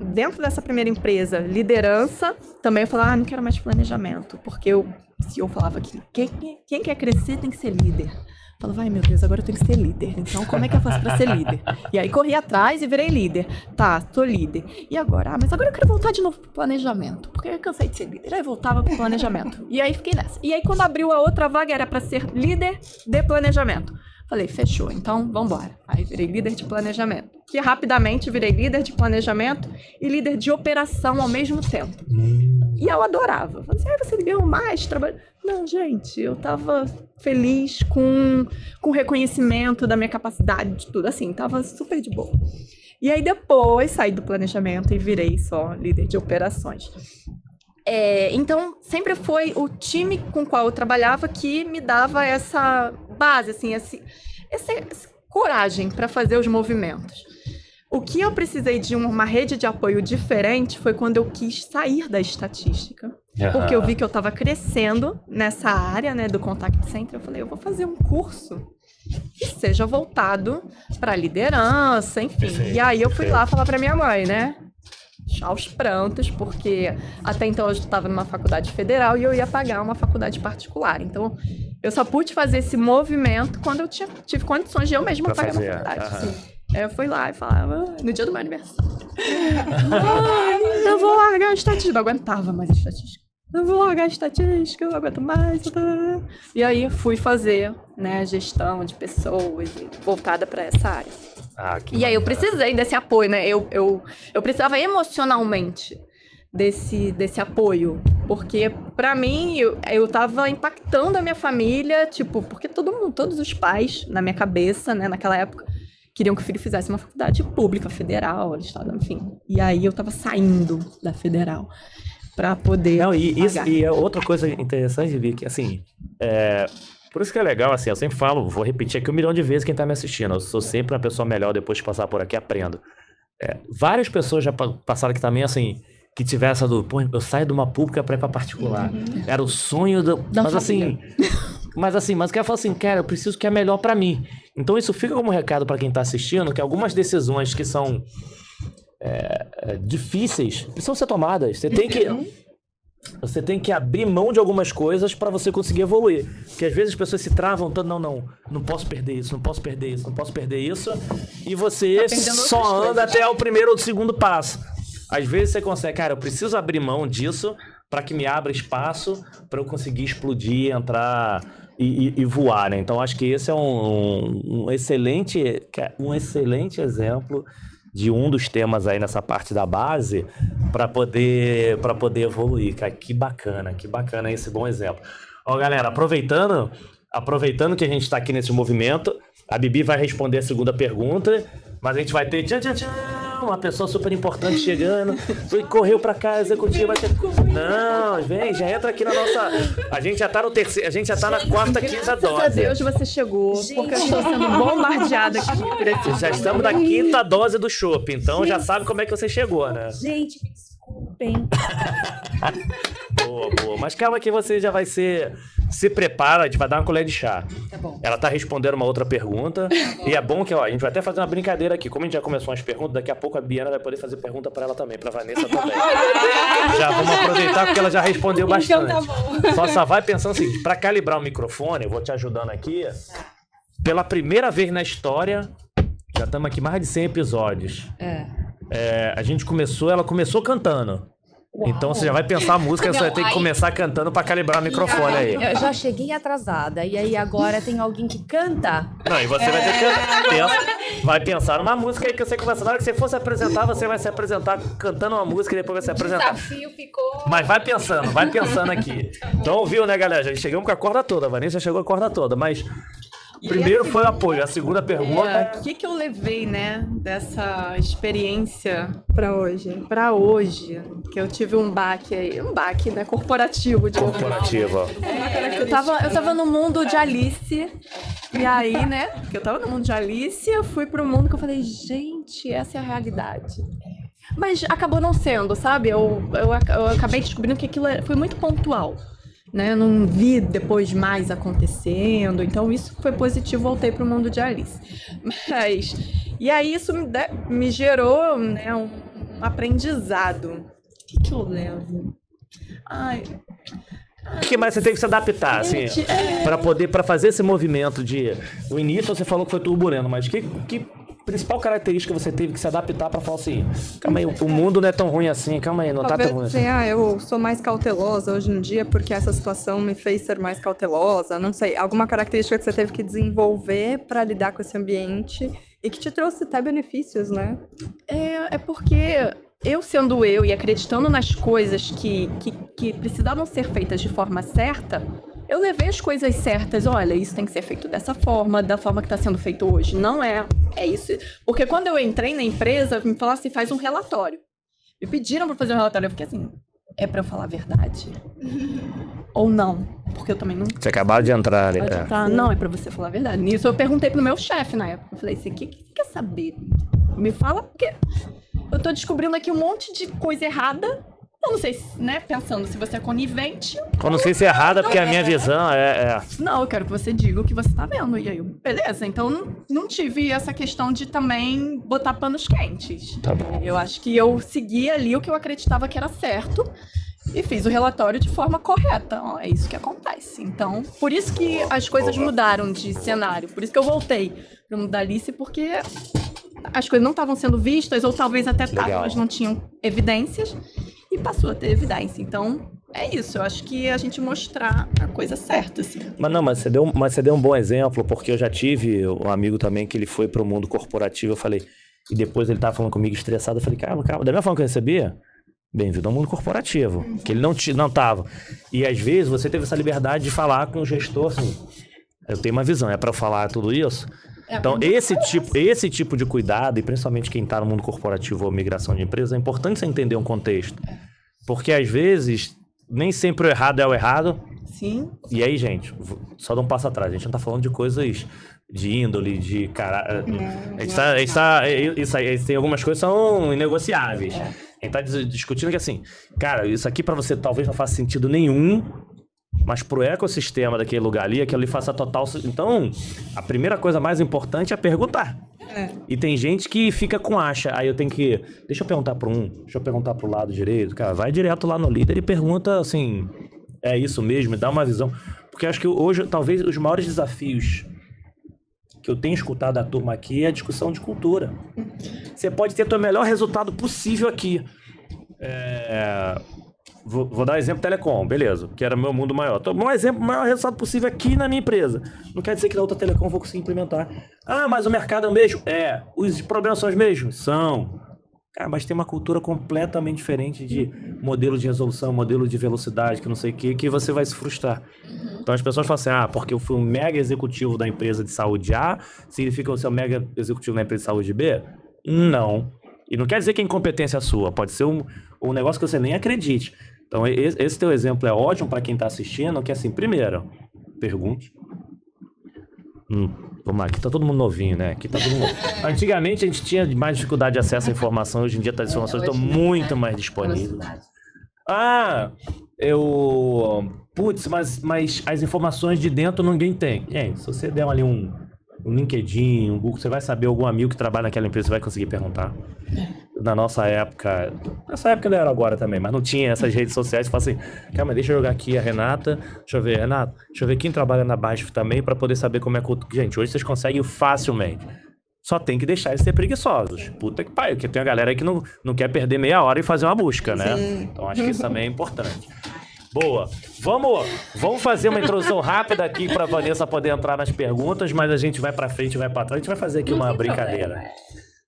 dentro dessa primeira empresa, liderança, também eu falava, não quero mais planejamento, porque o CEO falava que quem quer crescer tem que ser líder. Eu falava, ai meu Deus, agora eu tenho que ser líder, então como é que eu faço pra ser líder? E aí corri atrás e virei líder. Tá, tô líder. E agora? Mas agora eu quero voltar de novo pro planejamento, porque eu cansei de ser líder. Aí voltava pro planejamento. E aí fiquei nessa. E aí quando abriu a outra vaga era pra ser líder de planejamento. Falei, fechou, então vambora. Aí virei líder de planejamento. Que rapidamente virei líder de planejamento e líder de operação ao mesmo tempo. E eu adorava. Falei assim, você ganhou mais trabalho. Não, gente, eu tava feliz com o reconhecimento da minha capacidade de tudo. Assim, tava super de boa. E aí depois saí do planejamento e virei só líder de operações. Então, sempre foi o time com o qual eu trabalhava que me dava essa base, assim, essa coragem para fazer os movimentos. O que eu precisei de uma rede de apoio diferente foi quando eu quis sair da estatística. Porque eu vi que eu estava crescendo nessa área, né, do contact center. Eu falei, eu vou fazer um curso que seja voltado para liderança, enfim. Perfeito, e aí eu fui lá falar para minha mãe, né? Aos prantos, porque até então eu estava numa faculdade federal e eu ia pagar uma faculdade particular. Então, eu só pude fazer esse movimento quando eu tive condições de eu mesma pagar uma faculdade. Sim. Eu fui lá e falava, no dia do meu aniversário, eu vou largar a estatística. Não aguentava mais a estatística. Eu vou largar a estatística, eu não aguento mais. E aí, fui fazer, né, gestão de pessoas voltada para essa área. E aí eu precisei desse apoio, né? Eu precisava emocionalmente desse apoio. Porque, pra mim, eu tava impactando a minha família, tipo, porque todos os pais, na minha cabeça, né, naquela época, queriam que o filho fizesse uma faculdade pública, federal, estado, enfim. E aí eu tava saindo da federal pra poder pagar. E é outra coisa interessante, Vicky, assim, por isso que é legal, assim, eu sempre falo, vou repetir aqui 1 milhão de vezes quem tá me assistindo, eu sou sempre uma pessoa melhor depois de passar por aqui, aprendo. Várias pessoas já passaram aqui também, assim, que tiveram essa do, pô, eu saio de uma pública pra ir pra particular. Era o sonho mas assim, mas eu quero falar assim, cara, eu preciso que é melhor pra mim. Então isso fica como recado para quem tá assistindo, que algumas decisões que são difíceis precisam ser tomadas. Você tem que abrir mão de algumas coisas para você conseguir evoluir. Porque às vezes as pessoas se travam tanto, não posso perder isso, não posso perder isso, não posso perder isso. E você só anda até o primeiro ou segundo passo. Às vezes você consegue, cara, eu preciso abrir mão disso para que me abra espaço para eu conseguir explodir, entrar e voar, né? Então acho que esse é um excelente exemplo de um dos temas aí nessa parte da base para poder evoluir, cara. Que bacana esse bom exemplo. Ó, galera, aproveitando que a gente tá aqui nesse movimento, a Bibi vai responder a segunda pergunta, mas a gente vai ter uma pessoa super importante chegando, correu pra cá, executiva. Não, vem, já entra aqui na nossa. A gente já tá no terceiro, a gente já tá na quarta, quinta dose. Graças a Deus você chegou, porque eu estou sendo bombardeada aqui por esse. Já estamos na quinta dose do chopp, então já sabe como é que você chegou, né? Gente, me desculpem. Boa. Mas calma que você já vai se prepara, a gente vai dar uma colher de chá. Tá bom. Ela tá respondendo uma outra pergunta. E é bom que, a gente vai até fazer uma brincadeira aqui. Como a gente já começou as perguntas, daqui a pouco a Biana vai poder fazer pergunta pra ela também, pra Vanessa também. Já vamos aproveitar porque ela já respondeu bastante. Então tá bom. Só vai pensando o seguinte, pra calibrar o microfone, eu vou te ajudando aqui. Pela primeira vez na história, já estamos aqui mais de 100 episódios. Ela começou cantando. Uau. Então você já vai pensar a música, você vai ter que começar cantando pra calibrar o microfone aí. Eu já cheguei atrasada, e aí agora tem alguém que canta. Não, e você vai ter que vai pensar numa música aí que você começa. Na hora que você for se apresentar, você vai se apresentar cantando uma música e depois vai se apresentar. O desafio ficou... Mas vai pensando aqui. Então ouviu, né, galera? Já chegamos com a corda toda, a Vanessa já chegou com a corda toda, mas... Primeiro foi o apoio, a segunda pergunta... O que eu levei, né, dessa experiência Pra hoje. pra hoje? Que eu tive um baque aí, né, corporativo. Corporativa. Eu tava no mundo de Alice, e aí, né, que eu tava no mundo de Alice, eu fui pro mundo que eu falei, gente, essa é a realidade. Mas acabou não sendo, sabe? Eu acabei descobrindo que aquilo foi muito pontual. Né? Eu não vi depois mais acontecendo, então isso foi positivo, voltei para o mundo de Alice. E aí isso me gerou, né, um aprendizado. O que eu levo? O que mais você teve que se adaptar, assim, para fazer esse movimento de... O início você falou que foi turbulento, mas que principal característica você teve que se adaptar para falar assim, calma aí, o mundo não é tão ruim assim, calma aí, não tá tão ruim assim. Eu sou mais cautelosa hoje em dia porque essa situação me fez ser mais cautelosa, não sei, alguma característica que você teve que desenvolver para lidar com esse ambiente e que te trouxe até benefícios, né? É porque eu sendo eu e acreditando nas coisas que precisavam ser feitas de forma certa, eu levei as coisas certas. Olha, isso tem que ser feito dessa forma, da forma que está sendo feito hoje. Não é isso. Porque quando eu entrei na empresa, me falaram assim, faz um relatório. Me pediram para fazer um relatório. Eu fiquei assim, é para eu falar a verdade? Ou não? Porque eu também não... Você acabou de entrar ali. Não, é para você falar a verdade. Nisso eu perguntei pro meu chefe na época. Eu falei assim, o que quer saber? Me fala, porque eu tô descobrindo aqui um monte de coisa errada. Eu não sei, né, pensando se você é conivente. Eu não sei se é errada, porque a minha visão Não, eu quero que você diga o que você tá vendo. E aí, beleza, então não tive essa questão de também botar panos quentes. Tá bom. Eu acho que eu segui ali o que eu acreditava que era certo e fiz o relatório de forma correta. Ó, é isso que acontece. Então, por isso que as coisas mudaram de cenário. Por isso que eu voltei pro mundo da Alice, porque as coisas não estavam sendo vistas, ou talvez até mas não tinham evidências. E passou a ter evidência. Então, é isso. Eu acho que a gente mostrar a coisa certa, assim. Mas você deu um bom exemplo, porque eu já tive um amigo também que ele foi pro mundo corporativo, eu falei... E depois ele tava falando comigo estressado, eu falei, calma. Da mesma forma que eu recebia, bem-vindo ao mundo corporativo. Que ele não tava. E às vezes você teve essa liberdade de falar com o gestor, assim... Eu tenho uma visão, é pra eu falar tudo isso... Então, esse tipo de cuidado, e principalmente quem está no mundo corporativo ou migração de empresa, é importante você entender um contexto. Porque, às vezes, nem sempre o errado é o errado. Sim. E aí, gente, só dá um passo atrás. A gente não está falando de coisas de índole, de cara... Tem algumas coisas que são inegociáveis. A gente está discutindo que, assim, cara, isso aqui para você talvez não faça sentido nenhum, mas pro ecossistema daquele lugar ali, aquilo ali faça total... Então, a primeira coisa mais importante é perguntar. E tem gente que fica com acha. Aí eu tenho que... Deixa eu perguntar deixa eu perguntar pro lado direito. Cara, vai direto lá no líder e pergunta assim... É isso mesmo? Dá uma visão. Porque eu acho que hoje, talvez, os maiores desafios que eu tenho escutado da turma aqui é a discussão de cultura. Você pode ter o melhor resultado possível aqui. Vou dar exemplo telecom, beleza, que era meu mundo maior. Um exemplo, o maior resultado possível aqui na minha empresa. Não quer dizer que na outra telecom eu vou conseguir implementar. Ah, mas o mercado é o mesmo? Os problemas são os mesmos? São. Cara, mas tem uma cultura completamente diferente de modelo de resolução, modelo de velocidade, que não sei o que você vai se frustrar. Então as pessoas falam assim, porque eu fui um mega executivo da empresa de saúde A, significa que eu sou um mega executivo da empresa de saúde B? Não. E não quer dizer que a incompetência é sua, pode ser um negócio que você nem acredite. Então esse teu exemplo é ótimo para quem tá assistindo, que é assim, primeiro, pergunte. Vamos lá, aqui tá todo mundo novinho, né? Aqui tá todo mundo... Antigamente a gente tinha mais dificuldade de acesso à informação, hoje em dia as informações estão muito mais disponíveis. Putz, mas as informações de dentro ninguém tem. Se você der ali um LinkedIn, um Google, você vai saber algum amigo que trabalha naquela empresa, você vai conseguir perguntar. Na nossa época, não era agora também, mas não tinha essas redes sociais, você fala assim, calma, deixa eu jogar aqui a Renata, deixa eu ver quem trabalha na Baixo também, pra poder saber como é que... Gente, hoje vocês conseguem facilmente. Só tem que deixar eles ser preguiçosos. Puta que pariu, porque tem uma galera aí que não quer perder meia hora e fazer uma busca, né? Sim. Então acho que isso também é importante. Boa. Vamos fazer uma introdução rápida aqui pra Vanessa poder entrar nas perguntas, mas a gente vai pra frente, vai pra trás, a gente vai fazer aqui uma brincadeira.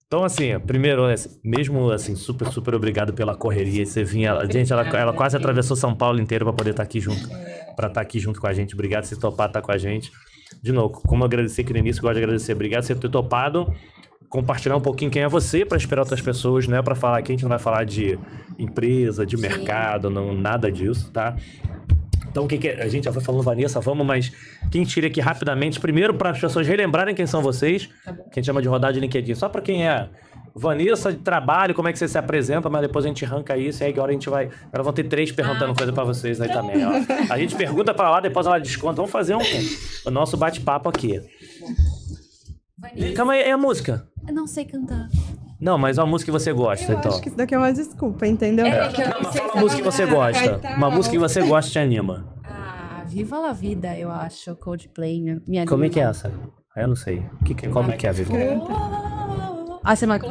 Então, assim, primeiro, mesmo assim, super, super obrigado pela correria. Você vinha... Gente, ela quase atravessou São Paulo inteiro pra poder estar aqui junto. Pra estar aqui junto com a gente. Obrigado por você topar estar com a gente. De novo, como eu agradeci aqui no início, gosto de agradecer. Obrigado por você ter topado. Compartilhar um pouquinho quem é você pra inspirar outras pessoas, não é pra falar aqui, a gente não vai falar de empresa, de mercado, não, nada disso, tá? Então, a gente já foi falando, Vanessa, mas quem tira aqui rapidamente, primeiro para as pessoas relembrarem quem são vocês, que a gente chama de rodada de LinkedIn, só para quem é Vanessa de trabalho, como é que você se apresenta, mas depois a gente arranca isso e aí agora a gente vai... Agora vão ter 3 perguntando coisa para vocês aí também, ó. A gente pergunta para lá, depois ela desconta. Vamos fazer o nosso bate-papo aqui. Calma aí, é a música? Eu não sei cantar. Não, mas uma música que você gosta, então. Acho que isso daqui é uma desculpa, entendeu? Mas fala uma música que você gosta. Uma música que você gosta te anima. Viva la Vida, eu acho, Coldplay, me anima. Como é que é essa? Eu não sei. Como é que é a Viva? Você não já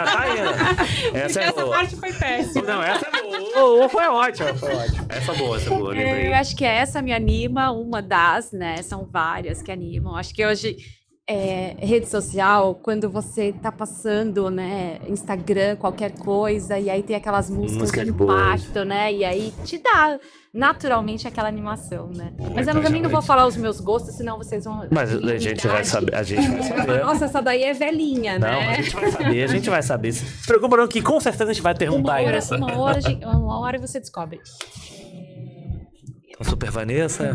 tá indo. Essa parte foi péssima. Não, essa é boa. Foi ótima. Essa é boa, lembrei. Eu acho que essa me anima, uma das, né? São várias que animam. Acho que hoje... rede social, quando você tá passando, né, Instagram, qualquer coisa, e aí tem aquelas músicas de impacto, né, e aí te dá naturalmente aquela animação, né. Mas eu também não vou falar os meus gostos, senão vocês vão... Mas a gente vai saber. Nossa, essa daí é velhinha, né. Não, a gente vai saber. Se preocupa não, que com certeza a gente vai perguntar isso. Uma hora você descobre. Super Vanessa.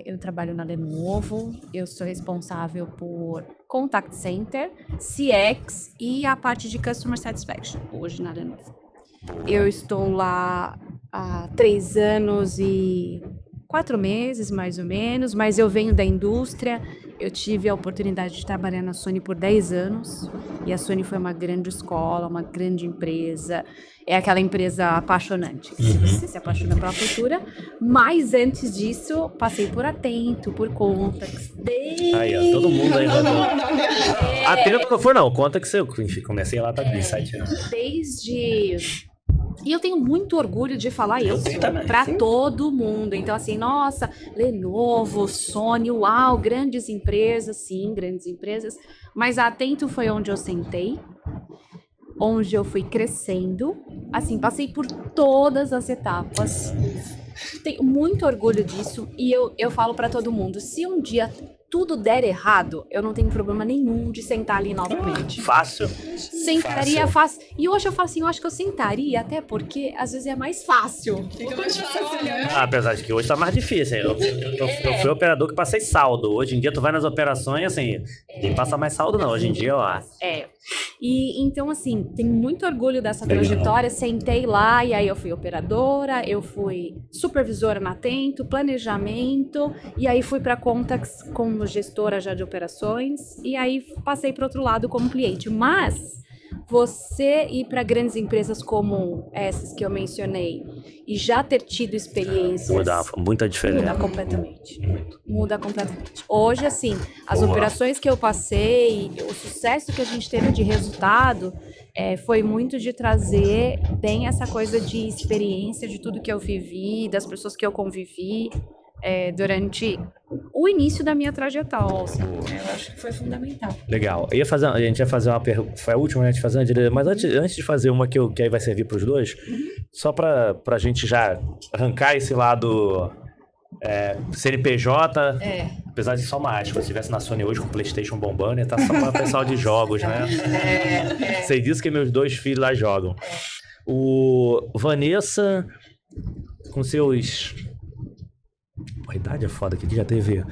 Eu trabalho na Lenovo, eu sou responsável por Contact Center, CX e a parte de Customer Satisfaction, hoje na Lenovo. Eu estou lá há 3 anos e 4 meses, mais ou menos, mas eu venho da indústria. Eu tive a oportunidade de trabalhar na Sony por 10 anos, e a Sony foi uma grande escola, uma grande empresa, é aquela empresa apaixonante, se você se apaixona pela cultura, mas antes disso, passei por Atento, por Contax, Aí, ó, todo mundo aí rodando. Atento não foi não, Contax eu comecei lá tá 17 anos. E eu tenho muito orgulho de falar isso para todo mundo. Então, assim, nossa, Lenovo, Sony, uau, grandes empresas, sim, grandes empresas. Mas a Atento foi onde eu sentei, onde eu fui crescendo. Assim, passei por todas as etapas. Tenho muito orgulho disso e eu falo para todo mundo, se um dia tudo der errado, eu não tenho problema nenhum de sentar ali novamente. Fácil. Sentaria fácil. E hoje eu falo assim, eu acho que eu sentaria, até porque às vezes é mais fácil. Apesar de que hoje tá mais difícil. Eu fui operador que passei saldo. Hoje em dia tu vai nas operações, assim, nem passa mais saldo não. Hoje em dia, ó. E então, assim, tenho muito orgulho dessa Legal. trajetória. Sentei lá e aí eu fui operadora, eu fui supervisora na Atento, planejamento, e aí fui para Contax como gestora já de operações, e aí passei para outro lado como cliente. Mas você ir para grandes empresas como essas que eu mencionei e já ter tido experiências... Muda muita diferença. Muda completamente. Muda completamente. Hoje, assim, as Boa. operações que eu passei, o sucesso que a gente teve de resultado, foi muito de trazer bem essa coisa de experiência, de tudo que eu vivi, das pessoas que eu convivi durante o início da minha trajetória. Assim, eu acho que foi fundamental. Legal. A gente ia fazer uma pergunta. Foi a última, né? A gente fazer uma direita. Mas antes de fazer uma que aí vai servir para os dois, só pra gente já arrancar esse lado CNPJ. Apesar de só uma aspa, se eu estivesse na Sony hoje com o PlayStation bombando, ia estar só para pessoal de jogos, né? Sei disso que meus 2 filhos lá jogam. O Vanessa, com seus. A idade é foda, que já teve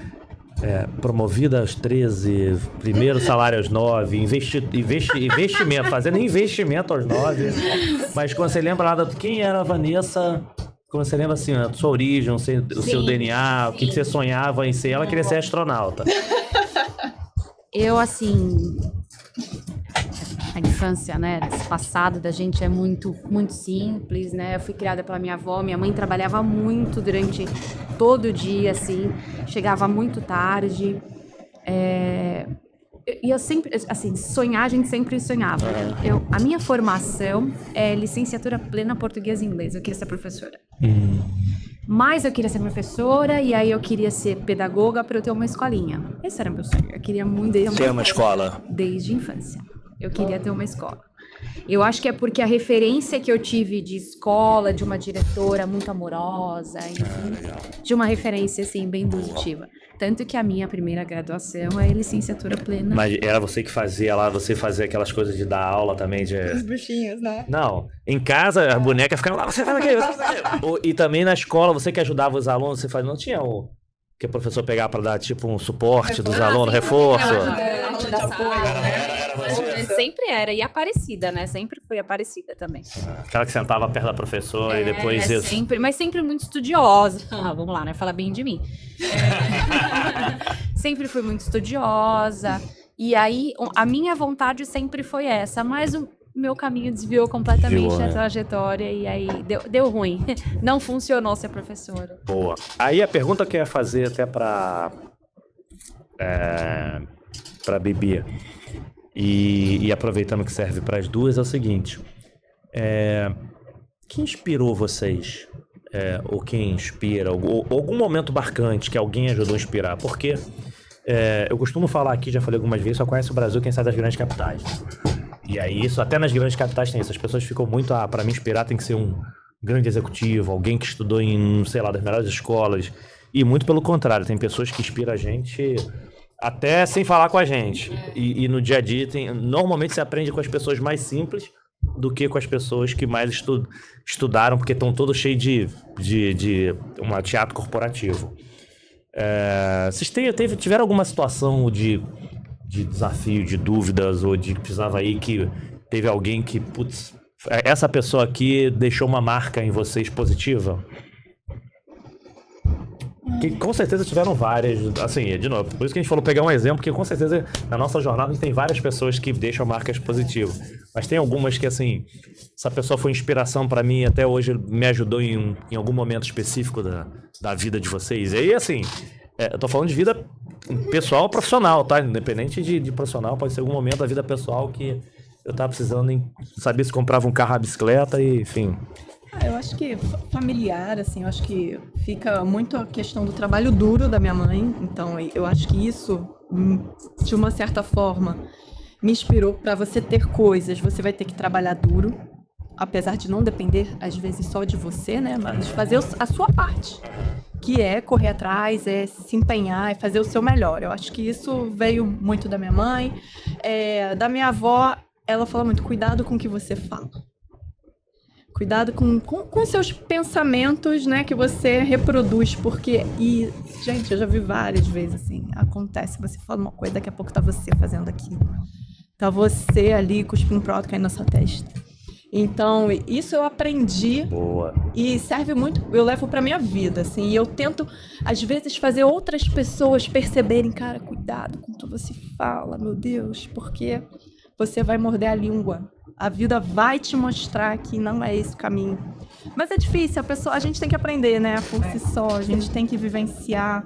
promovida aos 13, primeiro salário aos 9, investimento, fazendo investimento aos 9. Mas quando você lembra lá quem era a Vanessa, quando você lembra assim, a sua origem, o seu DNA, o que você sonhava em ser, ela queria ser astronauta. Eu, assim, a infância, né, esse passado da gente é muito, muito simples, né? Eu fui criada pela minha avó, minha mãe trabalhava muito durante todo o dia, assim, chegava muito tarde. E eu sempre, assim, sonhar, a gente sempre sonhava. A minha formação é licenciatura plena português e inglês, eu queria ser professora. Mas eu queria ser professora e aí eu queria ser pedagoga para eu ter uma escolinha. Esse era meu sonho, eu queria muito Ter uma escola. Desde a infância. Eu queria ter uma escola. Eu acho que é porque a referência que eu tive de escola, de uma diretora muito amorosa, enfim, de uma referência, assim, bem positiva. Tanto que a minha primeira graduação é licenciatura plena. Mas era você que fazia lá, você fazia aquelas coisas de dar aula também de... Os bichinhos, né? Não, em casa a boneca ficava lá, você faz aqui. E também na escola, você que ajudava os alunos, você fazia, não tinha o que o professor pegava pra dar tipo um suporte dos alunos, reforço. Sempre era, e Aparecida, né? Sempre fui Aparecida também. Aquela que sentava perto da professora e depois isso. Sempre, mas sempre muito estudiosa. Vamos lá, né? Fala bem de mim. Sempre fui muito estudiosa. E aí, a minha vontade sempre foi essa, mas o meu caminho desviou completamente a trajetória e aí deu ruim. Não funcionou ser professora. Boa. Aí a pergunta que eu ia fazer até pra Bibi, e aproveitando que serve para as duas, é o seguinte. Que inspirou vocês? Ou quem inspira? Ou algum momento marcante que alguém ajudou a inspirar? Porque eu costumo falar aqui, já falei algumas vezes, só conhece o Brasil quem sai das grandes capitais. E aí isso, até nas grandes capitais tem isso. As pessoas ficam muito, para me inspirar tem que ser um grande executivo, alguém que estudou em, sei lá, das melhores escolas. E muito pelo contrário, tem pessoas que inspiram a gente até sem falar com a gente. E no dia a dia, normalmente você aprende com as pessoas mais simples do que com as pessoas que mais estudaram, porque estão todos cheios de um teatro corporativo. Vocês tiveram alguma situação de desafio, de dúvidas, ou de que precisava aí que teve alguém que, putz, essa pessoa aqui deixou uma marca em vocês positiva? Que com certeza tiveram várias, assim, de novo, por isso que a gente falou pegar um exemplo, porque com certeza na nossa jornada a gente tem várias pessoas que deixam marcas positivas, mas tem algumas que, assim, essa pessoa foi inspiração pra mim, até hoje me ajudou em algum momento específico da vida de vocês. E aí, assim, eu tô falando de vida pessoal ou profissional, tá? Independente de profissional, pode ser algum momento da vida pessoal que eu tava precisando saber se comprava um carro, uma bicicleta e, enfim... Eu acho que familiar, assim, eu acho que fica muito a questão do trabalho duro da minha mãe. Então, eu acho que isso, de uma certa forma, me inspirou para você ter coisas. Você vai ter que trabalhar duro, apesar de não depender, às vezes, só de você, né? Mas fazer a sua parte, que é correr atrás, é se empenhar, é fazer o seu melhor. Eu acho que isso veio muito da minha mãe. Da minha avó, ela fala muito, cuidado com o que você fala. Cuidado com seus pensamentos, né, que você reproduz, porque... E, gente, eu já vi várias vezes, assim, acontece, você fala uma coisa, daqui a pouco tá você fazendo aquilo. Tá você ali cuspindo pro alto, caindo na sua testa. Então, isso eu aprendi Boa. e serve muito, eu levo pra minha vida, assim, e eu tento, às vezes, fazer outras pessoas perceberem, cara, cuidado com o que você fala, meu Deus, porque você vai morder a língua. A vida vai te mostrar que não é esse o caminho. Mas é difícil, a gente tem que aprender, né, por si só, a gente tem que vivenciar.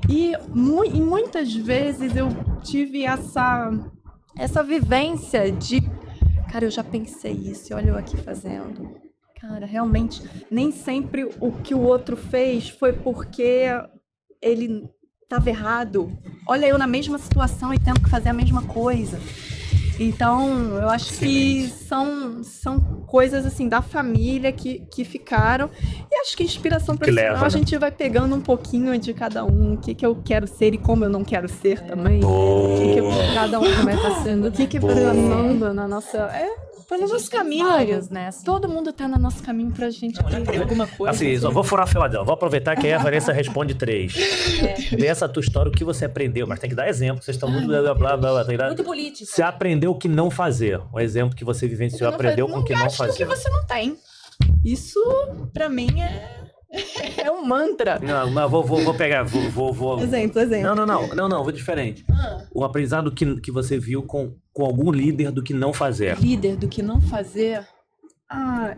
E muitas vezes eu tive essa vivência de, cara, eu já pensei isso, e olha eu aqui fazendo. Cara, realmente, nem sempre o que o outro fez foi porque ele estava errado. Olha eu na mesma situação e tendo que fazer a mesma coisa. Então, eu acho que são coisas assim da família que ficaram. E acho que inspiração profissional leva, né? a gente vai pegando um pouquinho de cada um. O que eu quero ser e como eu não quero ser também. O que Cada um vai passando. o que programando na nossa... tá no nosso caminho. Vários, né? Assim. Todo mundo tá no nosso caminho pra gente ter alguma coisa. Assim, só vou furar a fila dela. Vou aproveitar que aí a Vanessa responde 3. Dessa tua história, o que você aprendeu? Mas tem que dar exemplo. Vocês estão muito blá, blá, blá. Tem que dar... Muito político. Você aprendeu o que não fazer. Um exemplo que você vivenciou, aprendeu com o que não gaste o que fazer. você não tem. Isso, pra mim, é um mantra. Não, mas vou pegar. Vou... Exemplo. Não, vou diferente. Um aprendizado que você viu com algum líder do que não fazer. Líder do que não fazer.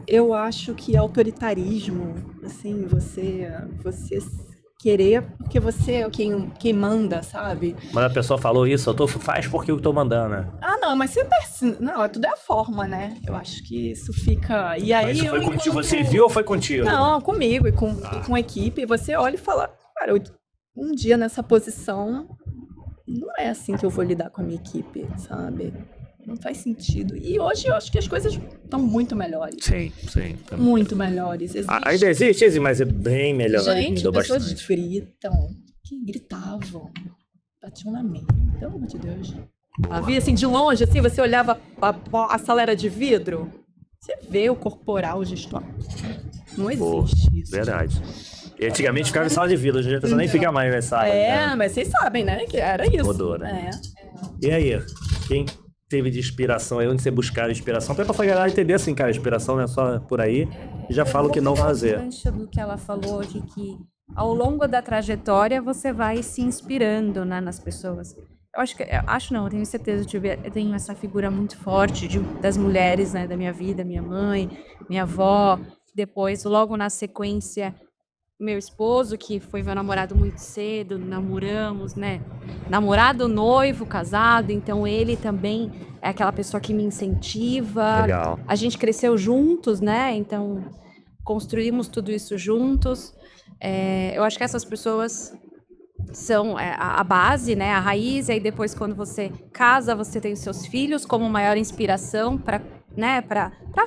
Eu acho que autoritarismo, assim, você querer porque você é quem manda, sabe? Mas a pessoa falou isso, faz porque eu tô mandando, né? Não, mas não, tudo é a forma, né? Eu acho que isso fica... E aí Mas isso eu foi contigo, encontro- você viu ou foi contigo? Não, comigo e com a equipe. Você olha e fala, cara, um dia nessa posição, não é assim que eu vou lidar com a minha equipe, sabe? Não faz sentido. E hoje eu acho que as coisas estão muito melhores. Sim. Muito melhores. Existe Ainda existe, mas é bem melhor. gente, Mudou pessoas bastante. gritam, que gritavam, batiam na mente. Pelo amor de Deus. Havia assim, de longe, assim, você olhava, a sala era de vidro, você vê o corporal gestual. Não existe isso. Verdade. E antigamente ficava em sala de vida, hoje em dia a pessoa nem fica mais nessa sala. né? Mas vocês sabem, né? Que era isso. Mudou, né? É. E aí, quem teve de inspiração aí, onde você buscar inspiração? Até pra galera entender assim, cara, inspiração não é só por aí. E já falo o que não fazer. Gancho do que ela falou de que ao longo da trajetória você vai se inspirando, né, nas pessoas. Eu tenho certeza, eu tenho essa figura muito forte das mulheres, né, da minha vida, minha mãe, minha avó, depois, logo na sequência, meu esposo, que foi meu namorado muito cedo, namoramos, né, namorado, noivo, casado, então ele também é aquela pessoa que me incentiva. Legal. A gente cresceu juntos, né, então construímos tudo isso juntos. Eu acho que essas pessoas são a base, né, a raiz, e aí depois quando você casa, você tem os seus filhos como maior inspiração para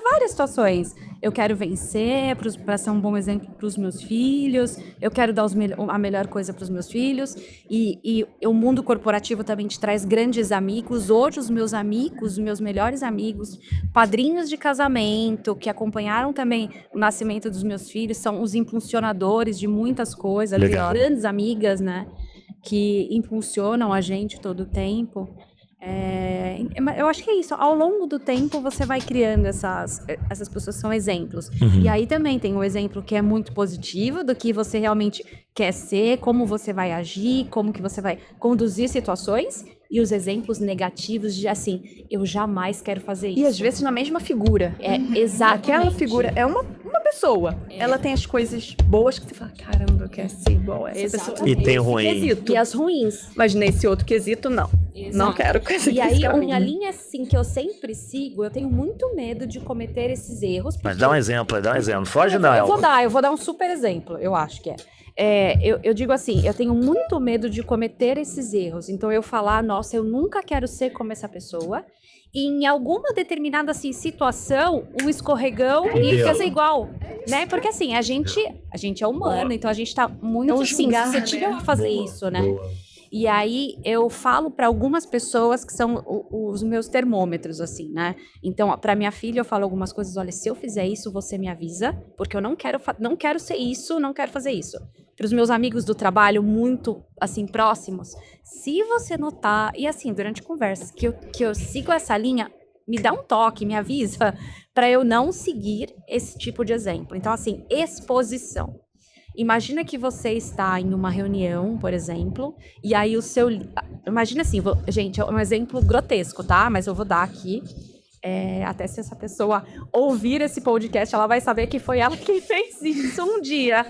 várias situações. Eu quero vencer, para ser um bom exemplo para os meus filhos, eu quero dar a melhor coisa para os meus filhos, e o mundo corporativo também te traz grandes amigos. Hoje os meus amigos, os meus melhores amigos, padrinhos de casamento, que acompanharam também o nascimento dos meus filhos, são os impulsionadores de muitas coisas, Legal. grandes amigas, né, que impulsionam a gente todo o tempo. Eu acho que é isso. Ao longo do tempo você vai criando essas pessoas, são exemplos. E aí também tem um exemplo que é muito positivo do que você realmente quer ser, como você vai agir, como que você vai conduzir situações, e os exemplos negativos de assim, eu jamais quero fazer isso. E às vezes na mesma figura. Exatamente. Aquela figura é uma pessoa. Ela tem as coisas boas que você fala, caramba, eu quero ser igual a essa pessoa. Exatamente. E tem Nesse ruim. quesito. E as ruins. Mas nesse outro quesito, não. Não quero coisa E que aí, esse caminho. uma linha assim que eu sempre sigo, eu tenho muito medo de cometer esses erros. Mas porque- dá um exemplo. Foge não. Eu vou dar um super exemplo, eu acho que eu digo assim, eu tenho muito medo de cometer esses erros. Então eu falar, nossa, eu nunca quero ser como essa pessoa. E em alguma determinada assim, situação, um escorregão e fica ser igual, né? Porque assim, a gente é humano, então a gente tá muito É um assim, julgar, suscetível né? a fazer isso, né? E aí eu falo para algumas pessoas que são os meus termômetros, assim, né? Então, para minha filha eu falo algumas coisas, olha, se eu fizer isso, você me avisa, porque eu não quero ser isso, não quero fazer isso. para os meus amigos do trabalho muito, assim, próximos, se você notar, e assim, durante conversas, que eu sigo essa linha, me dá um toque, me avisa, para eu não seguir esse tipo de exemplo. Então, assim, exposição. Imagina que você está em uma reunião, por exemplo, e aí o seu... Imagina assim, gente, é um exemplo grotesco, tá? Mas eu vou dar aqui. Até se essa pessoa ouvir esse podcast, ela vai saber que foi ela quem fez isso um dia.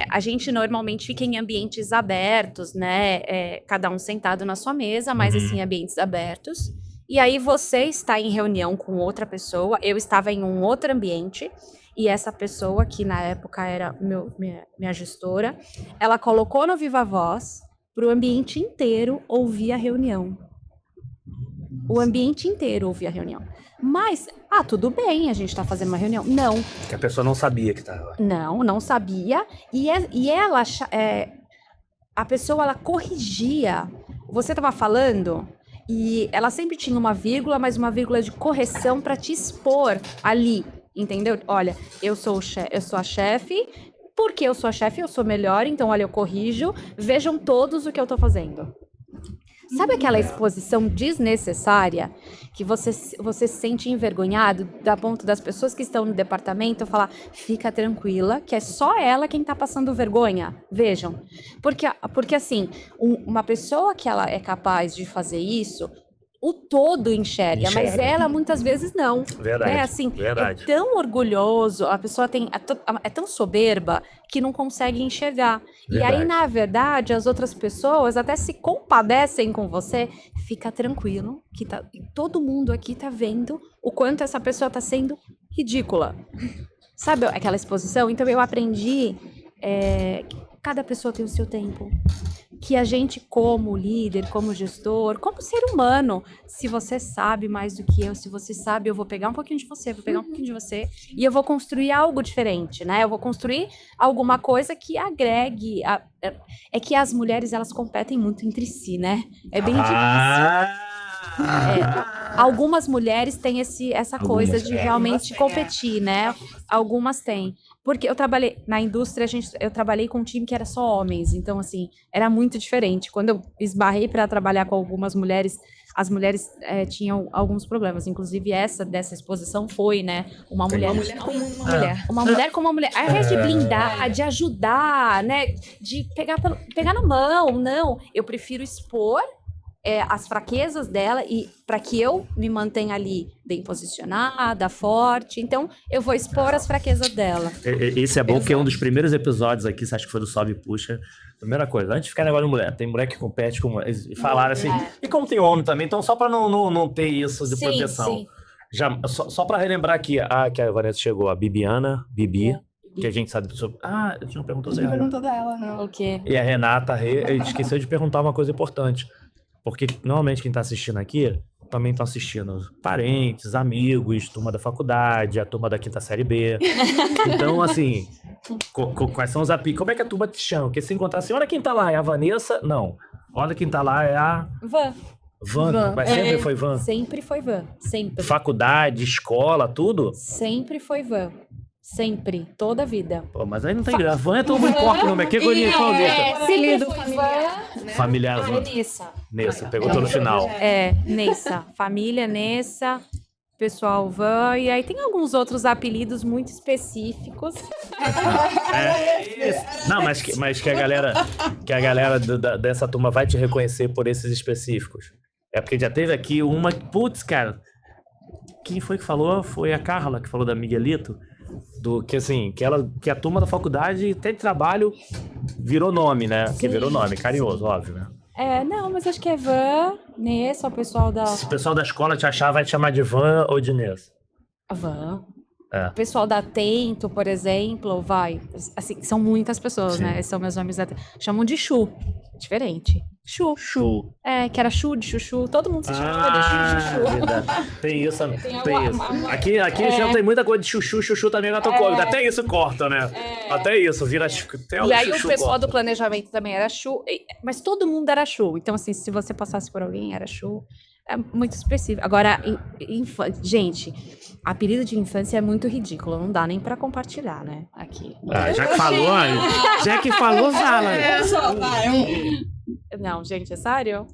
A gente normalmente fica em ambientes abertos, né? Cada um sentado na sua mesa, mas assim, ambientes abertos. E aí você está em reunião com outra pessoa, eu estava em um outro ambiente, e essa pessoa, que na época era minha gestora, ela colocou no Viva Voz para o ambiente inteiro ouvir a reunião. O ambiente inteiro ouvia a reunião. Mas, tudo bem, a gente tá fazendo uma reunião. Não. Que a pessoa não sabia que tava. Não sabia. E ela, a pessoa, ela corrigia. Você tava falando e ela sempre tinha uma vírgula, mas uma vírgula de correção para te expor ali, entendeu? Olha, eu sou a chefe. Porque eu sou a chefe, eu sou melhor, então olha, eu corrijo. Vejam todos o que eu tô fazendo. Sabe aquela exposição desnecessária que você se sente envergonhado da ponto das pessoas que estão no departamento falar, fica tranquila, que é só ela quem tá passando vergonha? Vejam. Porque assim, uma pessoa que ela é capaz de fazer isso, o todo enxerga, mas ela muitas vezes não. Verdade, né? Assim, verdade. É tão orgulhoso, a pessoa é tão soberba que não consegue enxergar. Verdade. E aí, na verdade, as outras pessoas até se compadecem com você. Fica tranquilo, que todo mundo aqui tá vendo o quanto essa pessoa tá sendo ridícula. Sabe aquela exposição? Então, eu aprendi que cada pessoa tem o seu tempo. Que a gente, como líder, como gestor, como ser humano, se você sabe mais do que eu, se você sabe, eu vou pegar um pouquinho de você, vou pegar um pouquinho de você, e eu vou construir algo diferente, né? Eu vou construir alguma coisa que agregue. É que as mulheres, elas competem muito entre si, né? É bem difícil. Algumas mulheres têm essa coisa de realmente competir, né? Algumas têm. Porque eu trabalhei na indústria, eu trabalhei com um time que era só homens, então assim, era muito diferente. Quando eu esbarrei para trabalhar com algumas mulheres, as mulheres tinham alguns problemas, inclusive dessa exposição foi, né, uma mulher como uma mulher. Uma mulher como uma mulher. Ao invés de blindar, de ajudar, né, de pegar na mão, não, eu prefiro expor as fraquezas dela e para que eu me mantenha ali bem posicionada, forte. Então, eu vou expor as fraquezas dela. Esse é bom, porque é um dos primeiros episódios aqui, você acha que foi do Sobe e Puxa. Primeira coisa, antes de ficar negócio de mulher, tem mulher que compete com... E falaram assim, e como tem homem também, então só para não ter isso de proteção. Sim. Já, só para relembrar aqui, que a Vanessa chegou, a Bibiana, Bibi, que a gente sabe sobre... a gente não perguntou dela. Não perguntou dela, não. O quê? E a Renata, a gente esqueceu de perguntar uma coisa importante. Porque normalmente quem está assistindo aqui também estão assistindo parentes, amigos, turma da faculdade, a turma da quinta série B. Então, assim, quais são os apelidos? Como é que a turma te chama? Porque se encontrar assim, olha quem tá lá, é a Vanessa? Não. Olha quem tá lá, é a... Van. Mas sempre foi Van? Sempre foi Van, sempre. Faculdade, escola, tudo? Sempre foi Van. Sempre, toda a vida. Pô, mas aí não tem graça. Van é todo mundo importa o nome. Que agonia, apelido familiar. Familiar Van. Nessa, pegou todo no final. Nessa. Família Nessa, pessoal Van. E aí tem alguns outros apelidos muito específicos. Não, mas que a galera dessa turma vai te reconhecer por esses específicos. É porque já teve aqui uma... Putz, cara. Quem foi que falou? Foi a Carla que falou da Miguelito. Que a turma da faculdade até de trabalho virou nome, né? Sim, que virou nome, carinhoso, óbvio, né? Não, mas acho que é Van, Nessa, o pessoal da... Se o pessoal da escola te achar, vai te chamar de Van ou de Nessa? Van. O pessoal da Tento, por exemplo, vai... Assim, são muitas pessoas, sim, né? São meus amigos da Tento. Chamam de Chu. Diferente. Chu. Que era Chu de Chuchu. Todo mundo se chama de Chuchu. Tem isso. Aqui já tem muita coisa de Chuchu também na Tocóloga. Até isso corta, né? Até isso, vira até o E aí o pessoal do planejamento também era Chu. Mas todo mundo era Chu. Então, assim, se você passasse por alguém, era Chu. É muito expressivo. Agora, gente, apelido de infância é muito ridículo. Não dá nem pra compartilhar, né? Aqui. Já que falou, fala. Não, gente, é sério?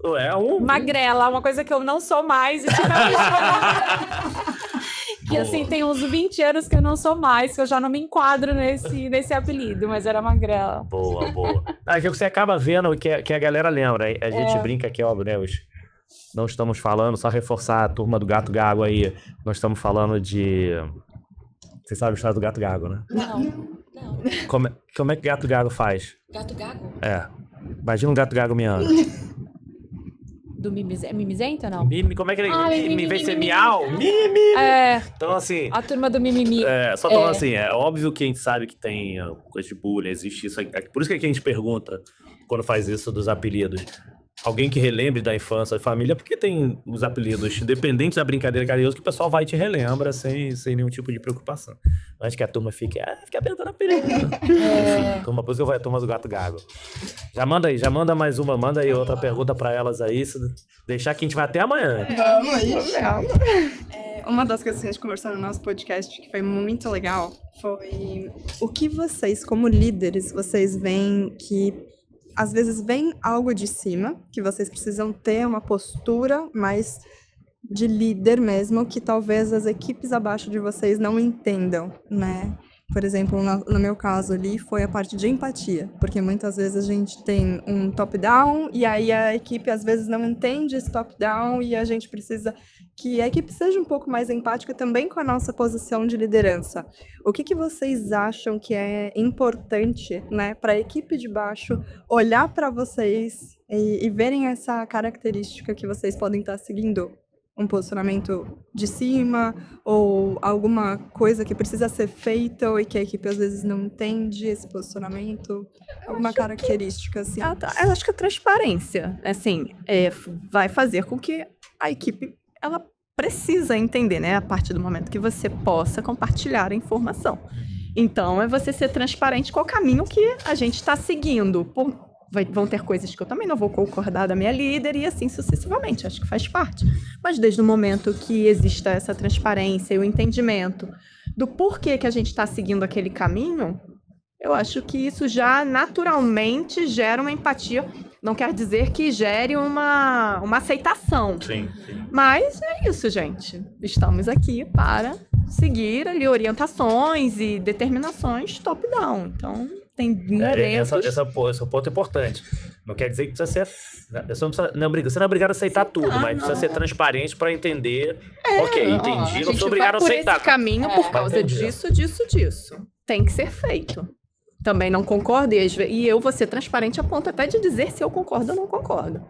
Magrela. Uma coisa que eu não sou mais. Que assim, tem uns 20 anos que eu não sou mais, que eu já não me enquadro nesse apelido, mas era magrela. Boa. Que você acaba vendo que a galera lembra. A gente brinca aqui, óbvio, né? Não estamos falando, só reforçar a turma do Gato Gago aí. Nós estamos falando de... Vocês sabem a história do Gato Gago, né? Não. Como é que o Gato Gago faz? Gato Gago? É. Imagina um Gato Gago miando. Do mimizento ou não? Como é que ele... Em vez de ser miau? Então, assim... A turma do mimimi. Só falando assim, é óbvio que a gente sabe que tem coisa de bullying, existe isso. Por isso que a gente pergunta, quando faz isso dos apelidos. Alguém que relembre da infância, da família, porque tem os apelidos, independente da brincadeira carinhosa, que o pessoal vai e te relembra sem nenhum tipo de preocupação. Antes que a turma fique perguntando apelido. Por isso que eu vou a turma do Gato Gago. Já manda mais uma, manda aí outra pergunta pra elas aí, se deixar que a gente vai até amanhã. Uma das coisas que a gente conversou no nosso podcast que foi muito legal foi o que vocês, como líderes, vocês veem que às vezes vem algo de cima, que vocês precisam ter uma postura mais de líder mesmo, que talvez as equipes abaixo de vocês não entendam, né? Por exemplo, no meu caso ali, foi a parte de empatia, porque muitas vezes a gente tem um top-down e aí a equipe às vezes não entende esse top-down e a gente precisa que a equipe seja um pouco mais empática também com a nossa posição de liderança. O que vocês acham que é importante, né, para a equipe de baixo olhar para vocês e verem essa característica que vocês podem estar seguindo? Um posicionamento de cima ou alguma coisa que precisa ser feita e que a equipe às vezes não entende esse posicionamento? Alguma característica assim? Eu acho que a transparência, assim, vai fazer com que a equipe ela precisa entender, né? A partir do momento que você possa compartilhar a informação. Então, é você ser transparente com o caminho que a gente está seguindo. Vão ter coisas que eu também não vou concordar da minha líder e assim sucessivamente, acho que faz parte. Mas desde o momento que exista essa transparência e o entendimento do porquê que a gente está seguindo aquele caminho, eu acho que isso já naturalmente gera uma empatia. Não quer dizer que gere uma aceitação. Sim. Mas é isso, gente. Estamos aqui para seguir ali orientações e determinações top-down. Então, tem inerentes... Esse ponto é importante. Não quer dizer que precisa ser... Você não é obrigado a aceitar tudo, mas precisa ser transparente para entender. Entendi, não sou obrigado a aceitar. Esse caminho por causa disso. Tem que ser feito. Também não concordo, e eu vou ser transparente a ponto até de dizer se eu concordo ou não concordo.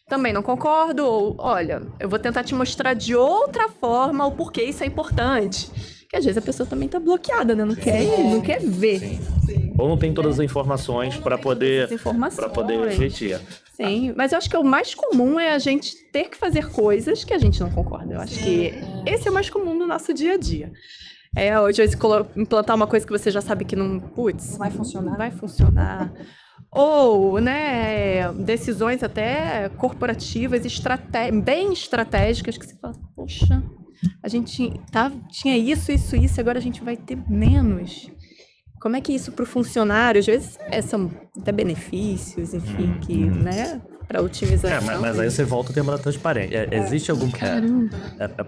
Também não concordo, ou, olha, eu vou tentar te mostrar de outra forma o porquê isso é importante. Porque às vezes a pessoa também tá bloqueada, né? Não quer ver. Sim. Ou não tem todas as informações para poder refletir. Sim, mas eu acho que o mais comum é a gente ter que fazer coisas que a gente não concorda. Eu acho que esse é o mais comum no nosso dia a dia. Hoje implantar uma coisa que você já sabe que não... vai funcionar. Não vai funcionar. Ou, né, decisões até corporativas, bem estratégicas, que você fala, poxa, a gente tinha isso, agora a gente vai ter menos. Como é que isso para o funcionário, às vezes, são até benefícios, enfim, que, né, para otimização. Mas aí você volta ao tema da transparência. Existe algum...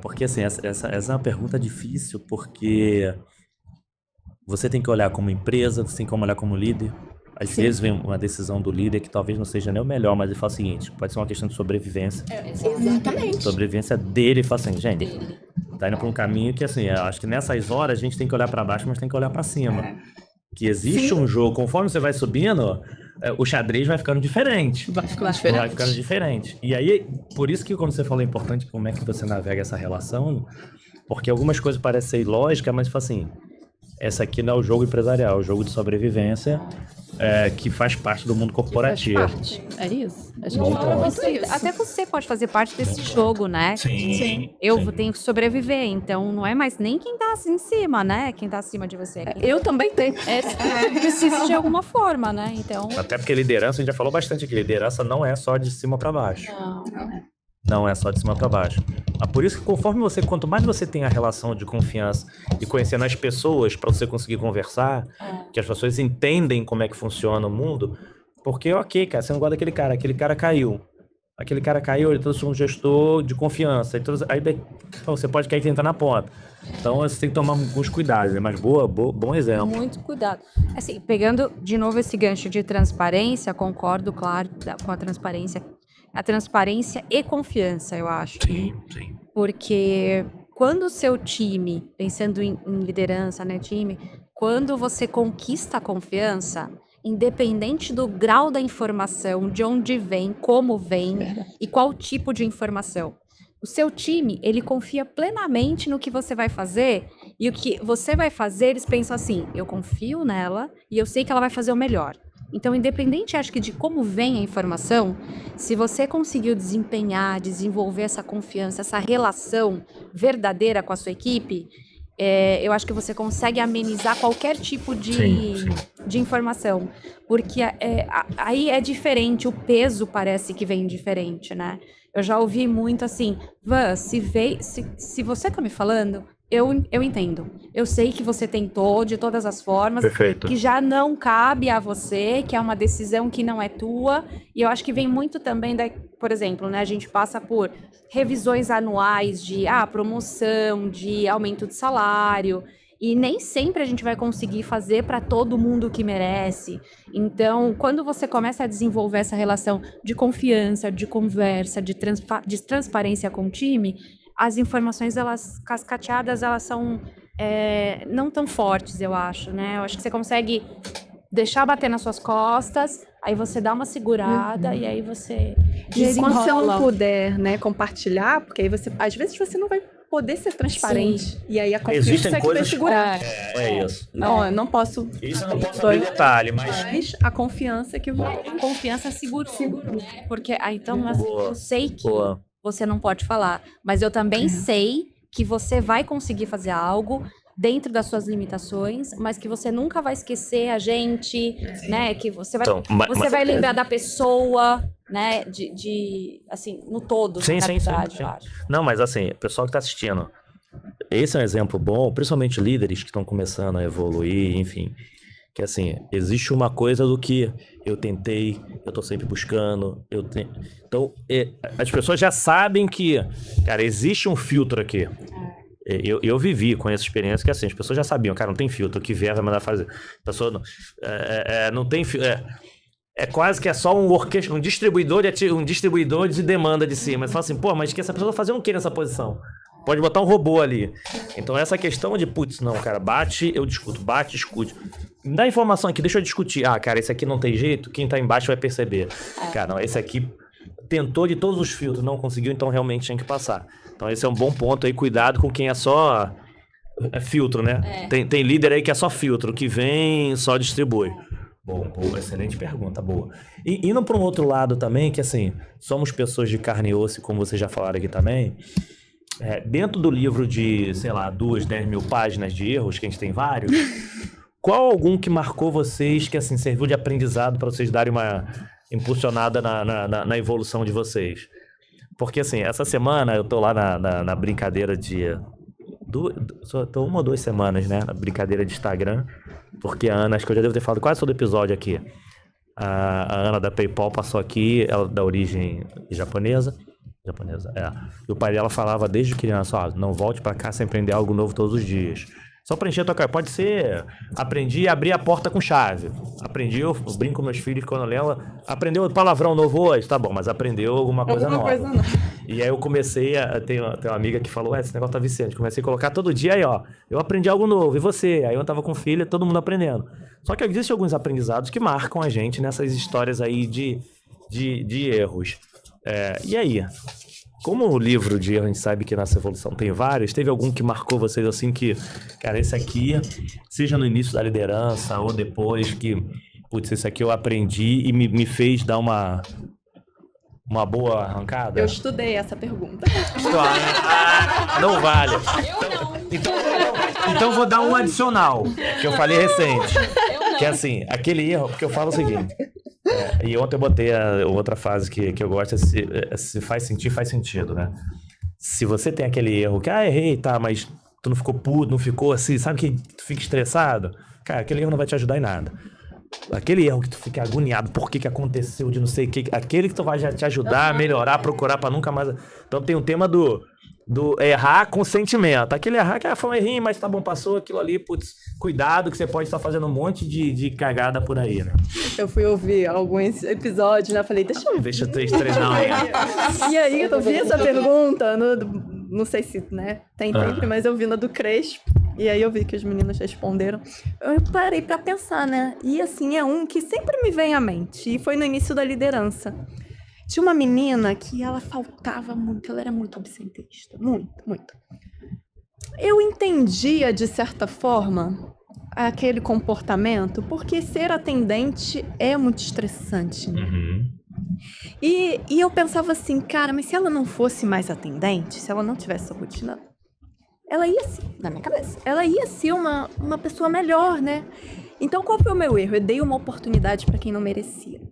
porque, assim, essa é uma pergunta difícil, porque você tem que olhar como empresa, você tem que olhar como líder. Às vezes vem uma decisão do líder que talvez não seja nem o melhor, mas ele fala o seguinte, pode ser uma questão de sobrevivência. Exatamente. Sobrevivência dele, ele fala assim, gente, tá indo para um caminho que, assim, eu acho que nessas horas a gente tem que olhar para baixo, mas tem que olhar para cima. Que existe um jogo, conforme você vai subindo, o xadrez vai ficando diferente. Vai ficando diferente. E aí, por isso que quando você falou é importante como é que você navega essa relação, porque algumas coisas parecem ser ilógicas, mas assim, essa aqui não é o jogo empresarial, é o jogo de sobrevivência que faz parte do mundo corporativo. É isso. Até você pode fazer parte desse jogo, né? Sim. Eu tenho que sobreviver, então não é mais nem quem tá em cima, né? Quem tá acima de você. Eu também tenho. Precisa de alguma forma, né? Então... Até porque liderança, a gente já falou bastante aqui, liderança não é só de cima para baixo. Não é. Não é só de cima para baixo. Mas por isso que quanto mais você tem a relação de confiança e conhecendo as pessoas para você conseguir conversar, que as pessoas entendem como é que funciona o mundo, porque ok, cara, você não gosta daquele cara caiu. Aquele cara caiu, ele trouxe um gestor de confiança. Aí você pode cair e tentar na ponta. Então você tem que tomar alguns cuidados, né? Mas bom exemplo. Muito cuidado. Assim, pegando de novo esse gancho de transparência, concordo, claro, com a transparência. A transparência e confiança, eu acho. Sim. Porque quando o seu time, pensando em liderança, né, time, quando você conquista a confiança, independente do grau da informação, de onde vem, como vem e qual tipo de informação, o seu time, ele confia plenamente no que você vai fazer, e o que você vai fazer, eles pensam assim, eu confio nela e eu sei que ela vai fazer o melhor. Então, independente, acho que de como vem a informação, se você conseguiu desenvolver essa confiança, essa relação verdadeira com a sua equipe, eu acho que você consegue amenizar qualquer tipo de informação. Porque aí é diferente, o peso parece que vem diferente, né? Eu já ouvi muito assim, Van, se você tá me falando, eu entendo. Eu sei que você tentou de todas as formas. Perfeito. Que já não cabe a você, que é uma decisão que não é tua. E eu acho que vem muito também, por exemplo, né, a gente passa por revisões anuais de promoção, de aumento de salário. E nem sempre a gente vai conseguir fazer para todo mundo que merece. Então, quando você começa a desenvolver essa relação de confiança, de conversa, de transparência com o time, as informações, elas cascateadas, elas são não tão fortes, eu acho, né? Eu acho que você consegue deixar bater nas suas costas, aí você dá uma segurada e aí você Quando você não desenrola. puder, né, compartilhar, porque aí às vezes você não vai poder ser transparente. Sim. E aí a confiança Existem é que vai coisas- segurar. É isso. Não, eu não posso. Isso eu não posso abrir detalhe, mas... Mas a confiança que vai. Confiança segura, né? Porque, então, assim, Boa. eu sei que Boa. você não pode falar, mas eu também sei que você vai conseguir fazer algo dentro das suas limitações, mas que você nunca vai esquecer a gente, né? Que você vai, Então, você vai lembrar da pessoa, né? Assim, no todo, Sim, na sim, verdade, sim. eu acho. Não, mas assim, pessoal que tá assistindo, esse é um exemplo bom, principalmente líderes que estão começando a evoluir, enfim. Que assim, existe uma coisa do que eu tentei, eu tô sempre buscando, Então, as pessoas já sabem que, cara, existe um filtro aqui. Eu vivi com essa experiência que assim, as pessoas já sabiam, cara, não tem filtro, o que vier vai mandar fazer. A pessoa não tem filtro. É quase que é só um distribuidor de demanda de cima. Mas fala assim, pô, mas que essa pessoa vai fazer o que nessa posição? Pode botar um robô ali. Então essa questão de, putz, não, cara, bate, eu discuto, bate, escute. Me dá informação aqui, deixa eu discutir. Ah, cara, esse aqui não tem jeito, quem tá embaixo vai perceber. Cara, não, esse aqui tentou de todos os filtros, não conseguiu, então realmente tinha que passar. Então esse é um bom ponto aí, cuidado com quem é só filtro, né? Tem líder aí que é só filtro, que vem só distribui. Boa, excelente pergunta, boa. E indo para um outro lado também, que assim, somos pessoas de carne e osso, como vocês já falaram aqui também, dentro do livro de, sei lá, 10 mil páginas de erros, que a gente tem vários, qual algum que marcou vocês, que assim, serviu de aprendizado para vocês darem uma impulsionada na evolução de vocês? Porque assim, essa semana eu tô lá na brincadeira de... Só tô 1 ou 2 semanas, né? Na brincadeira de Instagram. Porque a Ana, acho que eu já devo ter falado quase todo episódio aqui. A Ana da PayPal passou aqui, ela da origem japonesa. E o pai dela falava desde criança, não volte pra cá sem aprender algo novo todos os dias. Só pra encher a tua cara. Pode ser, aprendi a abrir a porta com chave. Eu brinco com meus filhos quando ela aprendeu palavrão novo hoje, tá bom, mas aprendeu alguma coisa nova. E aí eu comecei tem uma amiga que falou, esse negócio tá viciante. Comecei a colocar todo dia aí, eu aprendi algo novo, e você? Aí eu tava com filha, todo mundo aprendendo. Só que existem alguns aprendizados que marcam a gente nessas histórias aí de erros. E aí? Como o livro de erro, a gente sabe que nessa evolução tem vários, teve algum que marcou vocês assim que, cara, esse aqui, seja no início da liderança ou depois, que, putz, esse aqui eu aprendi e me fez dar uma boa arrancada? Eu estudei essa pergunta. Não vale. Então vou dar um adicional, que eu falei recente. Que é assim, aquele erro, porque eu falo o seguinte, E ontem eu botei outra frase que eu gosto, se faz sentir, faz sentido, né? Se você tem aquele erro que, errei, tá, mas tu não ficou puto, não ficou assim, sabe que tu fica estressado? Cara, aquele erro não vai te ajudar em nada. Aquele erro que tu fica agoniado, por que aconteceu, de não sei o que, aquele que tu vai te ajudar a melhorar, procurar pra nunca mais... Então tem o tema do errar com sentimento. Aquele errar que foi um errinho, mas tá bom, passou aquilo ali, putz, cuidado que você pode estar fazendo um monte de cagada por aí, né? Eu fui ouvir alguns episódios, né? Falei, deixa eu Deixa eu treinar aí. E aí, eu vi essa pergunta, não sei se, né, tem sempre, mas eu vi na do Crespo. E aí eu vi que os meninos responderam. Eu parei pra pensar, né? E assim, é um que sempre me vem à mente. E foi no início da liderança. Tinha uma menina que ela faltava muito, ela era muito absentista. Muito, muito. Eu entendia, de certa forma, aquele comportamento, porque ser atendente é muito estressante, né? E eu pensava assim, cara, mas se ela não fosse mais atendente, se ela não tivesse essa rotina, ela ia ser, na minha cabeça, ela ia ser uma pessoa melhor, né? Então, qual foi o meu erro? Eu dei uma oportunidade para quem não merecia.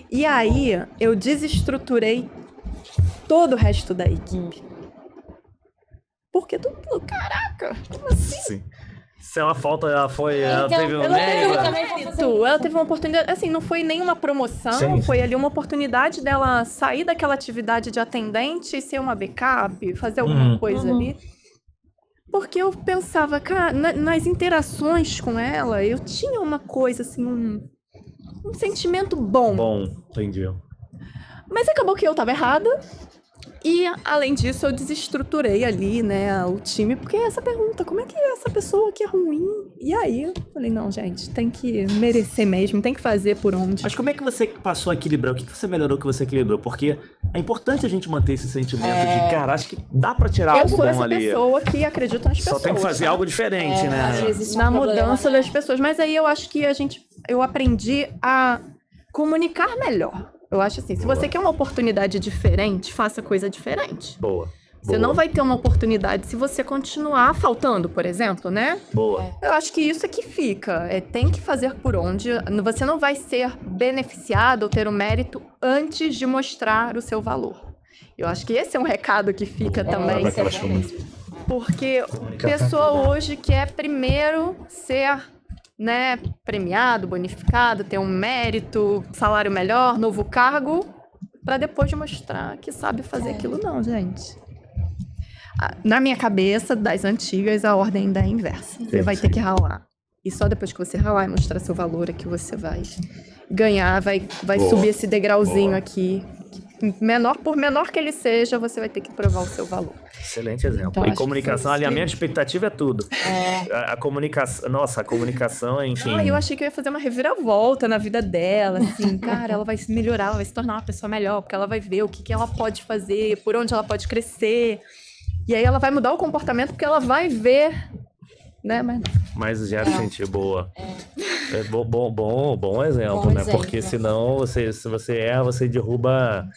E aí, eu desestruturei todo o resto da equipe. Porque caraca, como assim? Sim. Se ela falta, ela teve um Ela teve uma oportunidade, assim, não foi nenhuma promoção, Sim. foi ali uma oportunidade dela sair daquela atividade de atendente e ser uma backup, fazer alguma coisa ali. Porque eu pensava, cara, nas interações com ela, eu tinha uma coisa, assim, um sentimento bom. Bom, entendi. Mas acabou que eu tava errada. E, além disso, eu desestruturei ali, né, o time, porque essa pergunta, como é que é essa pessoa que é ruim? E aí, eu falei, não, gente, tem que merecer mesmo, tem que fazer por onde. Mas como é que você passou a equilibrar? O que você melhorou que você equilibrou? Porque é importante a gente manter esse sentimento de, cara, acho que dá pra tirar Eu algo sou bom essa ali. pessoa que acredita nas pessoas. Só tem que fazer algo diferente, né? Às vezes Na um problema, mudança né? das pessoas. Mas aí eu acho que eu aprendi a comunicar melhor. Eu acho assim, se você quer uma oportunidade diferente, faça coisa diferente. Boa. Você não vai ter uma oportunidade se você continuar faltando, por exemplo, né? Boa. Eu acho que isso é que fica. Tem que fazer por onde. Você não vai ser beneficiado ou ter o mérito antes de mostrar o seu valor. Eu acho que esse é um recado que fica também. isso é bom mesmo. Porque a pessoa hoje quer primeiro ser, né, premiado, bonificado, ter um mérito, salário melhor, novo cargo, para depois mostrar que sabe fazer aquilo. Não, gente. Na minha cabeça, das antigas, a ordem ainda é inversa. Você vai ter que ralar. E só depois que você ralar e mostrar seu valor é que você vai ganhar, vai subir esse degrauzinho aqui. Por menor que ele seja, você vai ter que provar o seu valor. Excelente exemplo. Então, E acho que comunicação, foi isso alinhamento de expectativa é tudo. A comunicação, nossa, a comunicação, enfim. Eu achei que eu ia fazer uma reviravolta na vida dela, assim, cara, ela vai se melhorar, ela vai se tornar uma pessoa melhor, porque ela vai ver o que ela pode fazer, por onde ela pode crescer. E aí ela vai mudar o comportamento porque ela vai ver, né? Mas já senti boa. É bom exemplo, Bom né? exemplo. Porque senão, se você erra, você derruba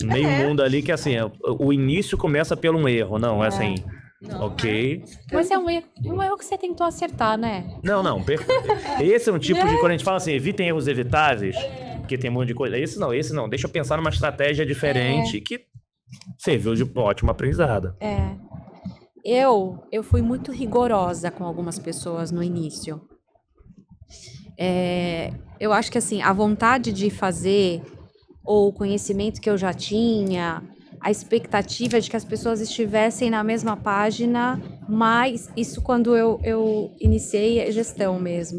meio mundo ali, que assim, o início começa pelo um erro, não, é assim, ok. Mas é um erro que você tentou acertar, né? Não, esse é um tipo de, quando a gente fala assim, evitem erros evitáveis, porque tem um monte de coisa, esse não, deixa eu pensar numa estratégia diferente, que serviu de ótimo aprendizado. Eu fui muito rigorosa com algumas pessoas no início. Eu acho que assim, a vontade de fazer, ou o conhecimento que eu já tinha, a expectativa de que as pessoas estivessem na mesma página, mas isso quando eu iniciei a gestão mesmo.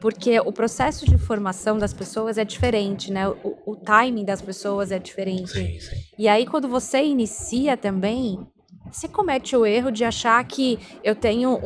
Porque o processo de formação das pessoas é diferente, né? O timing das pessoas é diferente. Sim. E aí, quando você inicia também, você comete o erro de achar que eu tenho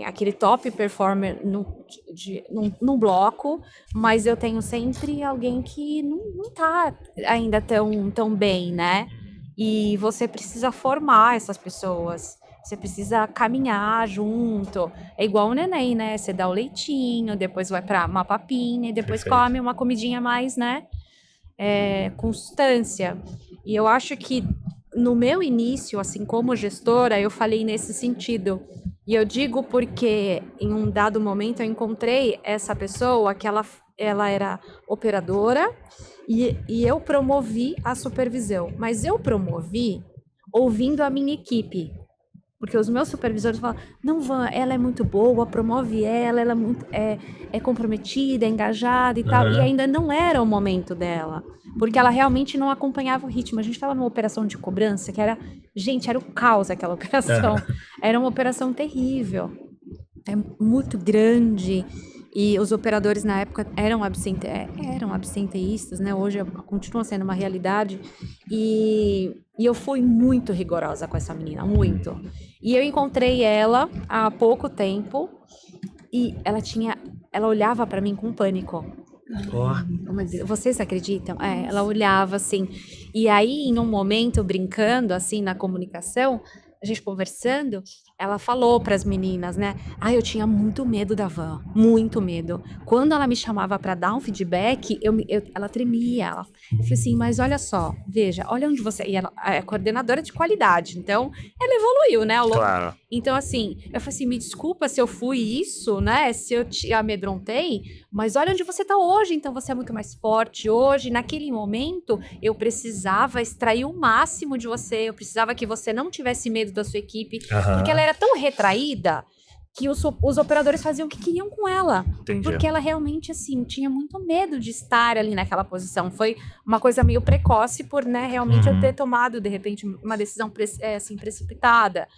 aquele top performer num bloco, mas eu tenho sempre alguém que não tá ainda tão bem, né? E você precisa formar essas pessoas. Você precisa caminhar junto. É igual o neném, né? Você dá o leitinho, depois vai para uma papinha, e depois come uma comidinha mais, né? Constância. E eu acho que no meu início, assim como gestora, eu falei nesse sentido. E eu digo porque em um dado momento eu encontrei essa pessoa que ela ela era operadora e eu promovi a supervisão. Mas eu promovi ouvindo a minha equipe. Porque os meus supervisores falam, não, Van, ela é muito boa, promove ela é muito é comprometida, é engajada e tal. E ainda não era o momento dela. Porque ela realmente não acompanhava o ritmo. A gente estava numa operação de cobrança que era... Gente, era o caos aquela operação. Era uma operação terrível. É muito grande. E os operadores na época eram absenteístas, né? Hoje continua sendo uma realidade. E eu fui muito rigorosa com essa menina, muito. E eu encontrei ela há pouco tempo e ela olhava para mim com pânico. Vocês acreditam? Ela olhava assim. E aí, em um momento, brincando assim na comunicação, a gente conversando, ela falou para as meninas, né? Eu tinha muito medo da Van, muito medo. Quando ela me chamava para dar um feedback, ela tremia. Eu falei assim, mas olha só, veja, olha onde você... E ela é coordenadora de qualidade, então ela evoluiu, né? Claro. Então, assim, eu falei assim, me desculpa se eu fui isso, né? Se eu te amedrontei, mas olha onde você tá hoje, então você é muito mais forte hoje. Naquele momento, eu precisava extrair o máximo de você, eu precisava que você não tivesse medo da sua equipe, porque ela era tão retraída que os operadores faziam o que queriam com ela. Entendi. Porque ela realmente, assim, tinha muito medo de estar ali naquela posição. Foi uma coisa meio precoce por, né, realmente eu ter tomado, de repente, uma decisão assim, precipitada.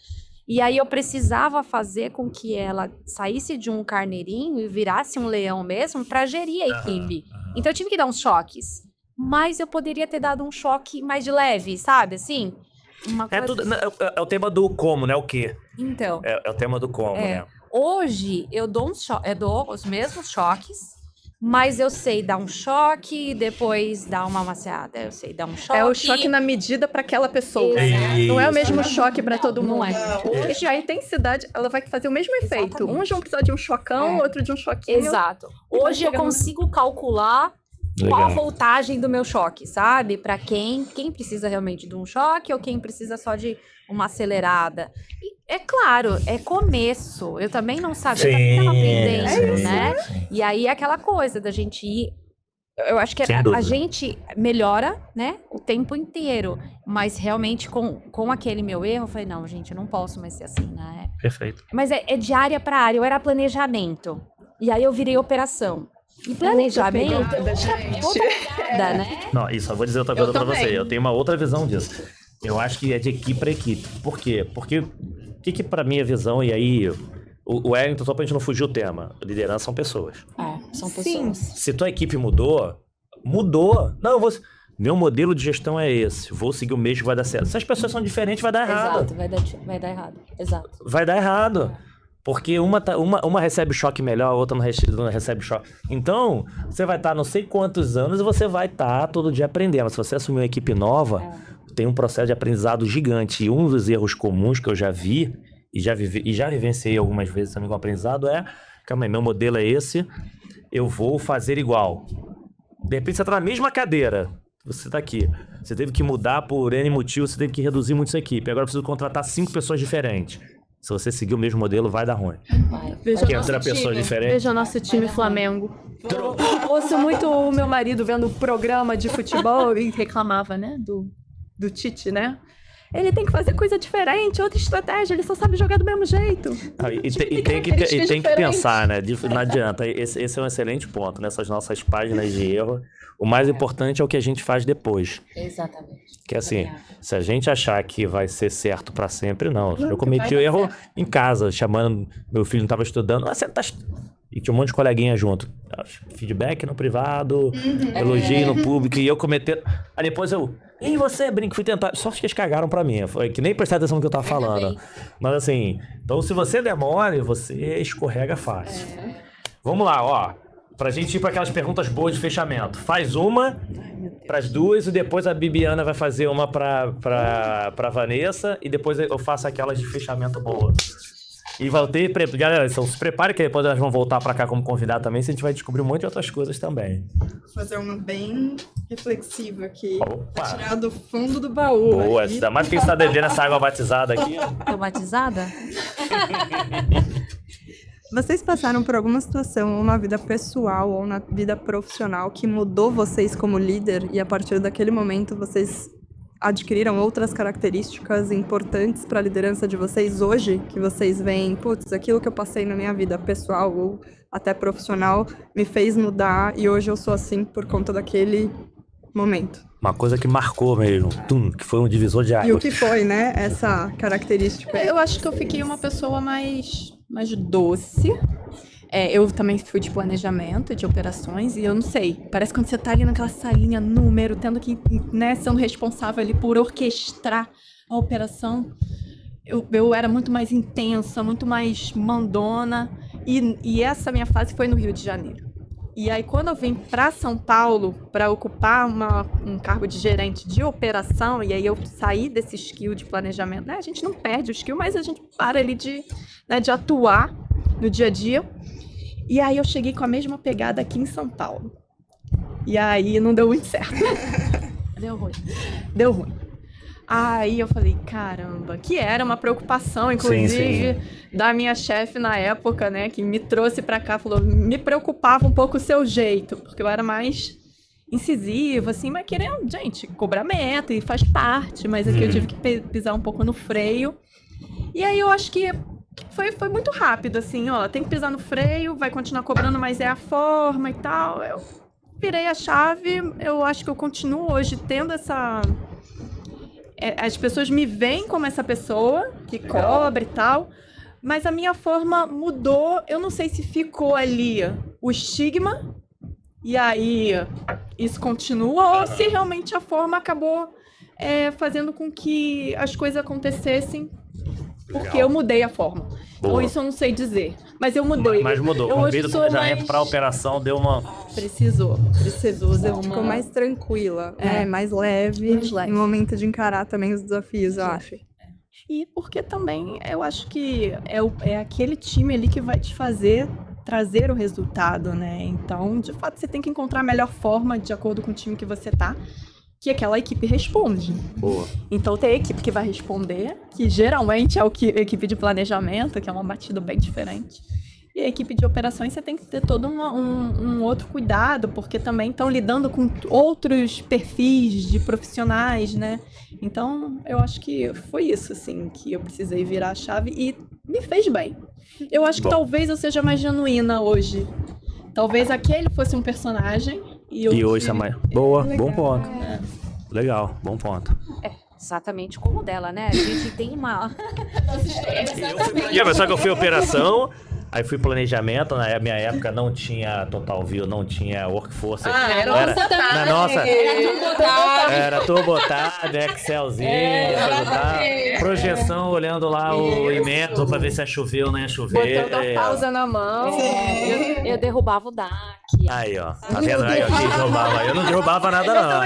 E aí eu precisava fazer com que ela saísse de um carneirinho e virasse um leão mesmo para gerir a equipe. Então eu tive que dar uns choques. Mas eu poderia ter dado um choque mais de leve, sabe? Assim, uma coisa... É o tema do como, né? O quê? Então. É o tema do como, né? Hoje eu dou os mesmos choques, mas eu sei dar um choque, depois dar uma maciada. Eu sei dar um choque. É o choque na medida para aquela pessoa. Não é o mesmo choque para todo mundo. Não é. Hoje a intensidade, ela vai fazer o mesmo efeito. Exatamente. Um vão precisar de um chocão, outro de um choquinho. Exato. Hoje eu consigo calcular qual a voltagem do meu choque, sabe? Para quem precisa realmente de um choque ou quem precisa só de uma acelerada. E, é claro, é começo. Eu também não sabia, eu também tava aprendendo, né? Sim. E aí é aquela coisa da gente ir... Eu acho que Sem dúvida. a gente melhora, né, o tempo inteiro. Mas realmente com aquele meu erro, eu falei, não, gente, eu não posso mais ser assim, né? Perfeito. Mas é de área para área. Eu era planejamento. E aí eu virei operação. E planejamento Outra da gente. outra, né? Não, isso, eu vou dizer outra coisa pra também. você. Eu tenho uma outra visão disso. Eu acho que é de equipe pra equipe. Por quê? Porque o que pra minha visão, e aí o Wellington, só pra gente não fugir o tema, liderança são pessoas. São Sim. pessoas. Se tua equipe mudou. Não, meu modelo de gestão é esse, vou seguir o mesmo que vai dar certo. Se as pessoas são diferentes, vai dar errado. Exato, vai dar errado. Exato. Vai dar errado. Porque uma recebe choque melhor, a outra não recebe choque. Então, você vai estar não sei quantos anos e você vai estar todo dia aprendendo. Se você assumir uma equipe nova, tem um processo de aprendizado gigante. E um dos erros comuns que eu já vi, e já vivenciei algumas vezes também com aprendizado, calma aí, meu modelo é esse, eu vou fazer igual. De repente você está na mesma cadeira, você está aqui. Você teve que mudar por N motivos, você teve que reduzir muito sua equipe. Agora eu preciso contratar 5 pessoas diferentes. Se você seguir o mesmo modelo, vai dar ruim. Veja Que o nosso entra pessoas time. diferentes. Veja o nosso time Flamengo. Ouço muito o meu marido vendo programa de futebol e reclamava, né? Do Tite, né? Ele tem que fazer coisa diferente, outra estratégia, ele só sabe jogar do mesmo jeito. E tem que pensar, né? Não adianta. Esse é um excelente ponto, nessas nossas páginas de erro. O mais importante é o que a gente faz depois. Exatamente. Que assim, se a gente achar que vai ser certo pra sempre, não. Eu cometi o erro em casa, chamando, meu filho não tava estudando, você tá... E tinha um monte de coleguinha junto. Feedback no privado, elogio no público, e eu cometendo... Aí depois e você, brinco, fui tentar... Só que eles cagaram pra mim, foi que nem prestar atenção no que eu tava falando. Mas assim, então se você demora, você escorrega fácil. Vamos lá, ó. Pra gente ir pra aquelas perguntas boas de fechamento. Faz uma pras duas e depois a Bibiana vai fazer uma pra Vanessa e depois eu faço aquelas de fechamento boa. E voltei, galera, então se prepare que depois elas vão voltar pra cá como convidado também, se a gente vai descobrir um monte de outras coisas também. Vou fazer uma bem reflexiva aqui. Opa. Pra tirar do fundo do baú. Boa, aí. ainda mais que você tá devendo essa água batizada aqui. Tô batizada? Vocês passaram por alguma situação, ou na vida pessoal ou na vida profissional, que mudou vocês como líder e a partir daquele momento vocês adquiriram outras características importantes para a liderança de vocês hoje, que vocês veem, putz, aquilo que eu passei na minha vida pessoal ou até profissional me fez mudar e hoje eu sou assim por conta daquele momento. Uma coisa que marcou mesmo, que foi um divisor de E o águas. que foi, né, essa característica? Eu acho que eu fiquei uma pessoa mais doce. Eu também fui de planejamento, de operações, e eu não sei, parece quando você tá ali naquela salinha, número, tendo que, né, sendo responsável ali por orquestrar a operação, eu era muito mais intensa, muito mais mandona, e essa minha fase foi no Rio de Janeiro. E aí, quando eu vim para São Paulo para ocupar um cargo de gerente de operação, e aí eu saí desse skill de planejamento, né? A gente não perde o skill, mas a gente para ali de atuar no dia a dia. E aí eu cheguei com a mesma pegada aqui em São Paulo. E aí não deu muito certo. Deu ruim. Aí eu falei, caramba, que era uma preocupação, inclusive, da minha chefe na época, né, que me trouxe pra cá, falou, me preocupava um pouco o seu jeito, porque eu era mais incisiva, assim, mas querendo, gente, cobrar meta e faz parte, mas aqui eu tive que pisar um pouco no freio. E aí eu acho que foi muito rápido, assim, ó, tem que pisar no freio, vai continuar cobrando, mas é a forma e tal. Eu virei a chave, eu acho que eu continuo hoje tendo essa... As pessoas me veem como essa pessoa que cobra e tal, mas a minha forma mudou. Eu não sei se ficou ali o estigma, e aí isso continua, ou se realmente a forma acabou fazendo com que as coisas acontecessem, porque eu mudei a forma. Ou isso eu não sei dizer, mas eu mudei. Mas mudou. Eu O hoje vídeo do sou planejamento mais... para a operação deu uma... Precisou, deu Ficou uma... mais tranquila, mais leve, Mais leve. no momento de encarar também os desafios, eu acho. E porque também eu acho que é aquele time ali que vai te fazer trazer o resultado, né? Então, de fato, você tem que encontrar a melhor forma de acordo com o time que você tá, que aquela equipe responde. Boa. Então, tem a equipe que vai responder, que geralmente é a equipe de planejamento, que é uma batida bem diferente. E a equipe de operações, você tem que ter todo um outro cuidado, porque também estão lidando com outros perfis de profissionais, né? Então, eu acho que foi isso, assim, que eu precisei virar a chave e me fez bem. Eu acho que talvez eu seja mais genuína hoje. Talvez aquele fosse um personagem e hoje você é mais... Boa, bom ponto. Legal, bom ponto. Exatamente como o dela, né? A gente tem uma... Só que eu fui operação, aí fui planejamento, na minha época não tinha Total View, não tinha Workforce. Na nossa, era TurboTab, Excelzinho, projeção, olhando lá o emento pra ver se ia chover ou não ia chover. botando a pausa na mão. Eu derrubava o DAC. Aí, ó. Tá vendo? Aí, ó, quem derrubava. Eu não derrubava nada, não.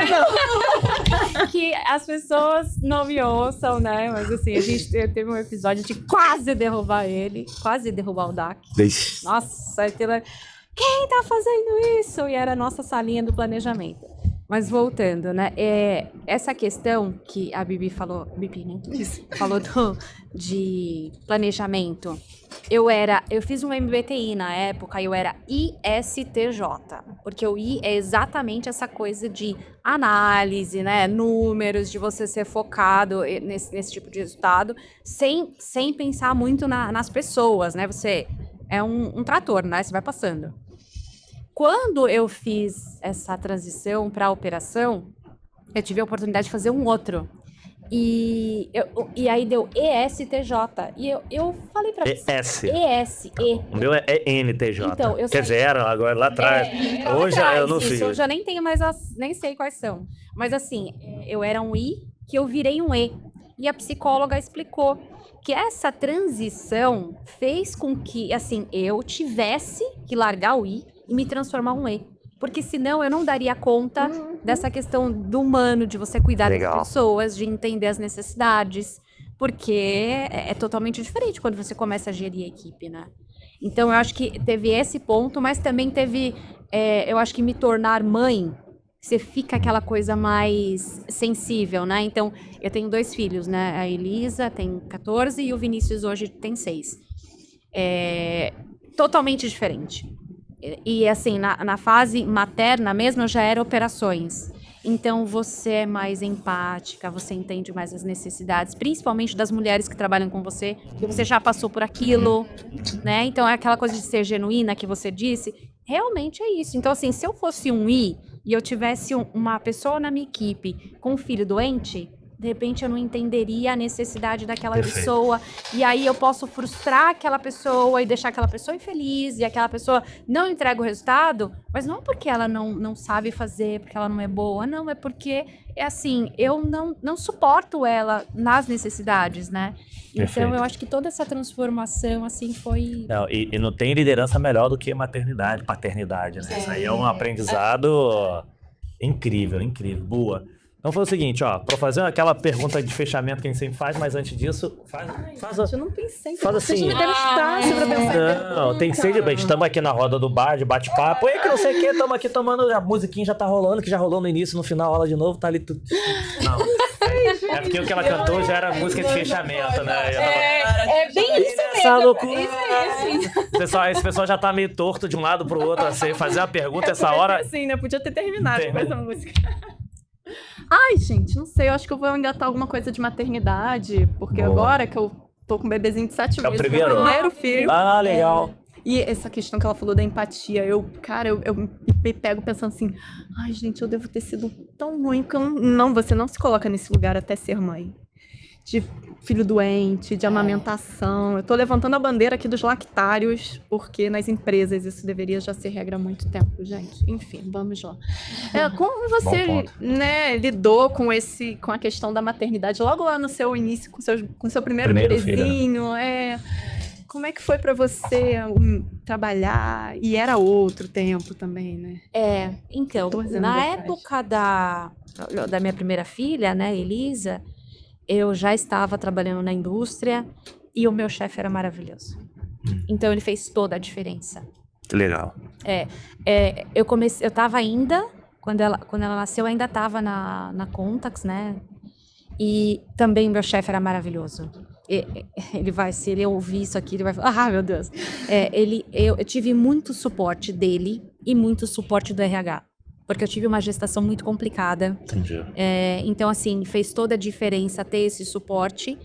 Que as pessoas não me ouçam, né? Mas assim, eu teve um episódio de quase derrubar ele, quase derrubar o DAC. Nossa, aquilo... Quem tá fazendo isso? E era a nossa salinha do planejamento. Mas voltando, né? Essa questão que a Bibi falou... Bibi, né? Falou de planejamento. Eu fiz um MBTI na época, eu era ISTJ, porque o I é exatamente essa coisa de análise, né, números, de você ser focado nesse tipo de resultado, sem pensar muito nas pessoas, né, você é um trator, né, você vai passando. Quando eu fiz essa transição para a operação, eu tive a oportunidade de fazer um outro. E aí deu ESTJ. E eu falei pra você. O meu é NTJ. Então, Quer dizer, era agora lá atrás. Hoje eu não fiz. Eu já nem tenho mais, nem sei quais são. Mas assim, eu era um I, que eu virei um E. E a psicóloga explicou que essa transição fez com que, assim, eu tivesse que largar o I e me transformar um E. Porque senão eu não daria conta dessa questão do humano, de você cuidar das pessoas, de entender as necessidades. Porque é totalmente diferente quando você começa a gerir a equipe, né? Então eu acho que teve esse ponto, mas também teve, eu acho que me tornar mãe, você fica aquela coisa mais sensível, né? Então eu tenho 2 filhos, né? A Elisa tem 14 e o Vinícius hoje tem 6. totalmente diferente. E assim, na fase materna mesmo, eu já era operações. Então, você é mais empática, você entende mais as necessidades, principalmente das mulheres que trabalham com você, que você já passou por aquilo, né? Então, é aquela coisa de ser genuína que você disse. Realmente é isso. Então, assim, se eu fosse um I e eu tivesse uma pessoa na minha equipe com um filho doente, de repente eu não entenderia a necessidade daquela pessoa. E aí eu posso frustrar aquela pessoa e deixar aquela pessoa infeliz. E aquela pessoa não entrega o resultado. Mas não porque ela não sabe fazer, porque ela não é boa. Não, é porque, é assim, eu não suporto ela nas necessidades, né? Perfeito. Então eu acho que toda essa transformação, assim, foi... Não, e não tem liderança melhor do que maternidade, paternidade, né? Isso aí é um aprendizado incrível, incrível, boa. Então foi o seguinte, ó, pra fazer aquela pergunta de fechamento que a gente sempre faz, mas antes disso, Eu não pensei. faz assim. Me deram espaço pra pensar. Não, tem que ser de bem. Estamos aqui na roda do bar, de bate-papo. E que não sei o que, estamos aqui tomando. A musiquinha já tá rolando, que já rolou no início, no final rola de novo, tá ali tudo. Não. É porque o que ela cantou já era música de fechamento, né? É bem isso Essa mesmo. loucura. Esse pessoal já tá meio torto de um lado pro outro, assim, fazer uma pergunta essa hora. Sim, né? Podia ter terminado com essa música. Ai, gente, não sei, eu acho que eu vou engatar alguma coisa de maternidade, porque Boa. agora que eu tô com um bebezinho de 7 É o meses, primeiro? meu primeiro filho. Ah, legal. E essa questão que ela falou da empatia, eu me pego pensando assim, ai, gente, eu devo ter sido tão ruim, porque você não se coloca nesse lugar até ser mãe. De filho doente, de amamentação. Eu tô levantando a bandeira aqui dos lactários, porque nas empresas isso deveria já ser regra há muito tempo, gente. Enfim, vamos lá. Como você, né, lidou com a questão da maternidade logo lá no seu início, com seu primeiro bebezinho? Como é que foi pra você trabalhar? E era outro tempo também, né? Então, 12 anos na atrás. época da minha primeira filha, né, Elisa, eu já estava trabalhando na indústria e o meu chefe era maravilhoso. Então, ele fez toda a diferença. Que legal. Eu estava ainda, quando ela nasceu, eu ainda estava na Contax, né? E também meu chefe era maravilhoso. Se ele ouvir isso aqui, ele vai falar, meu Deus. Eu tive muito suporte dele e muito suporte do RH. Porque eu tive uma gestação muito complicada. Entendi. Então, assim, fez toda a diferença ter esse suporte.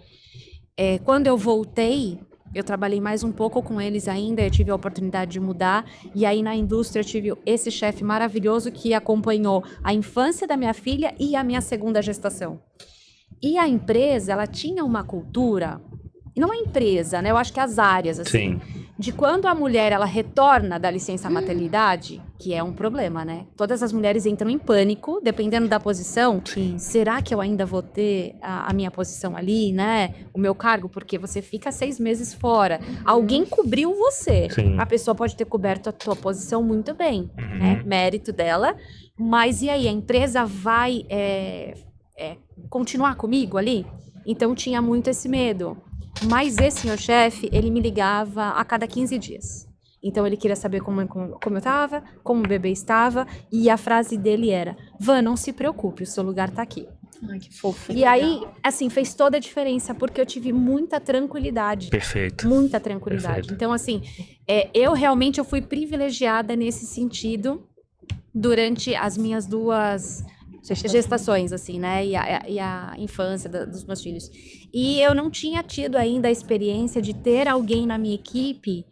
Quando eu voltei, eu trabalhei mais um pouco com eles ainda, eu tive a oportunidade de mudar. E aí, na indústria, eu tive esse chefe maravilhoso que acompanhou a infância da minha filha e a minha segunda gestação. E a empresa, ela tinha uma cultura... Não a empresa, né? Eu acho que as áreas, assim. Sim. De quando a mulher, ela retorna da licença maternidade, que é um problema, né? Todas as mulheres entram em pânico, dependendo da posição. Sim. Será que eu ainda vou ter a minha posição ali, né? O meu cargo? Porque você fica 6 meses fora. Alguém cobriu você. Sim. A pessoa pode ter coberto a tua posição muito bem, né? Mérito dela. Mas e aí? A empresa vai continuar comigo ali? Então, tinha muito esse medo. Mas esse meu chefe, ele me ligava a cada 15 dias. Então, ele queria saber como eu estava, como o bebê estava. E a frase dele era, Van, não se preocupe, o seu lugar tá aqui. Ai, que fofo. E aí, assim, fez toda a diferença, porque eu tive muita tranquilidade. Perfeito. Muita tranquilidade. Perfeito. Então, assim, eu fui privilegiada nesse sentido durante as minhas 2... gestações, assim, né? E a infância dos meus filhos. E eu não tinha tido ainda a experiência de ter alguém na minha equipe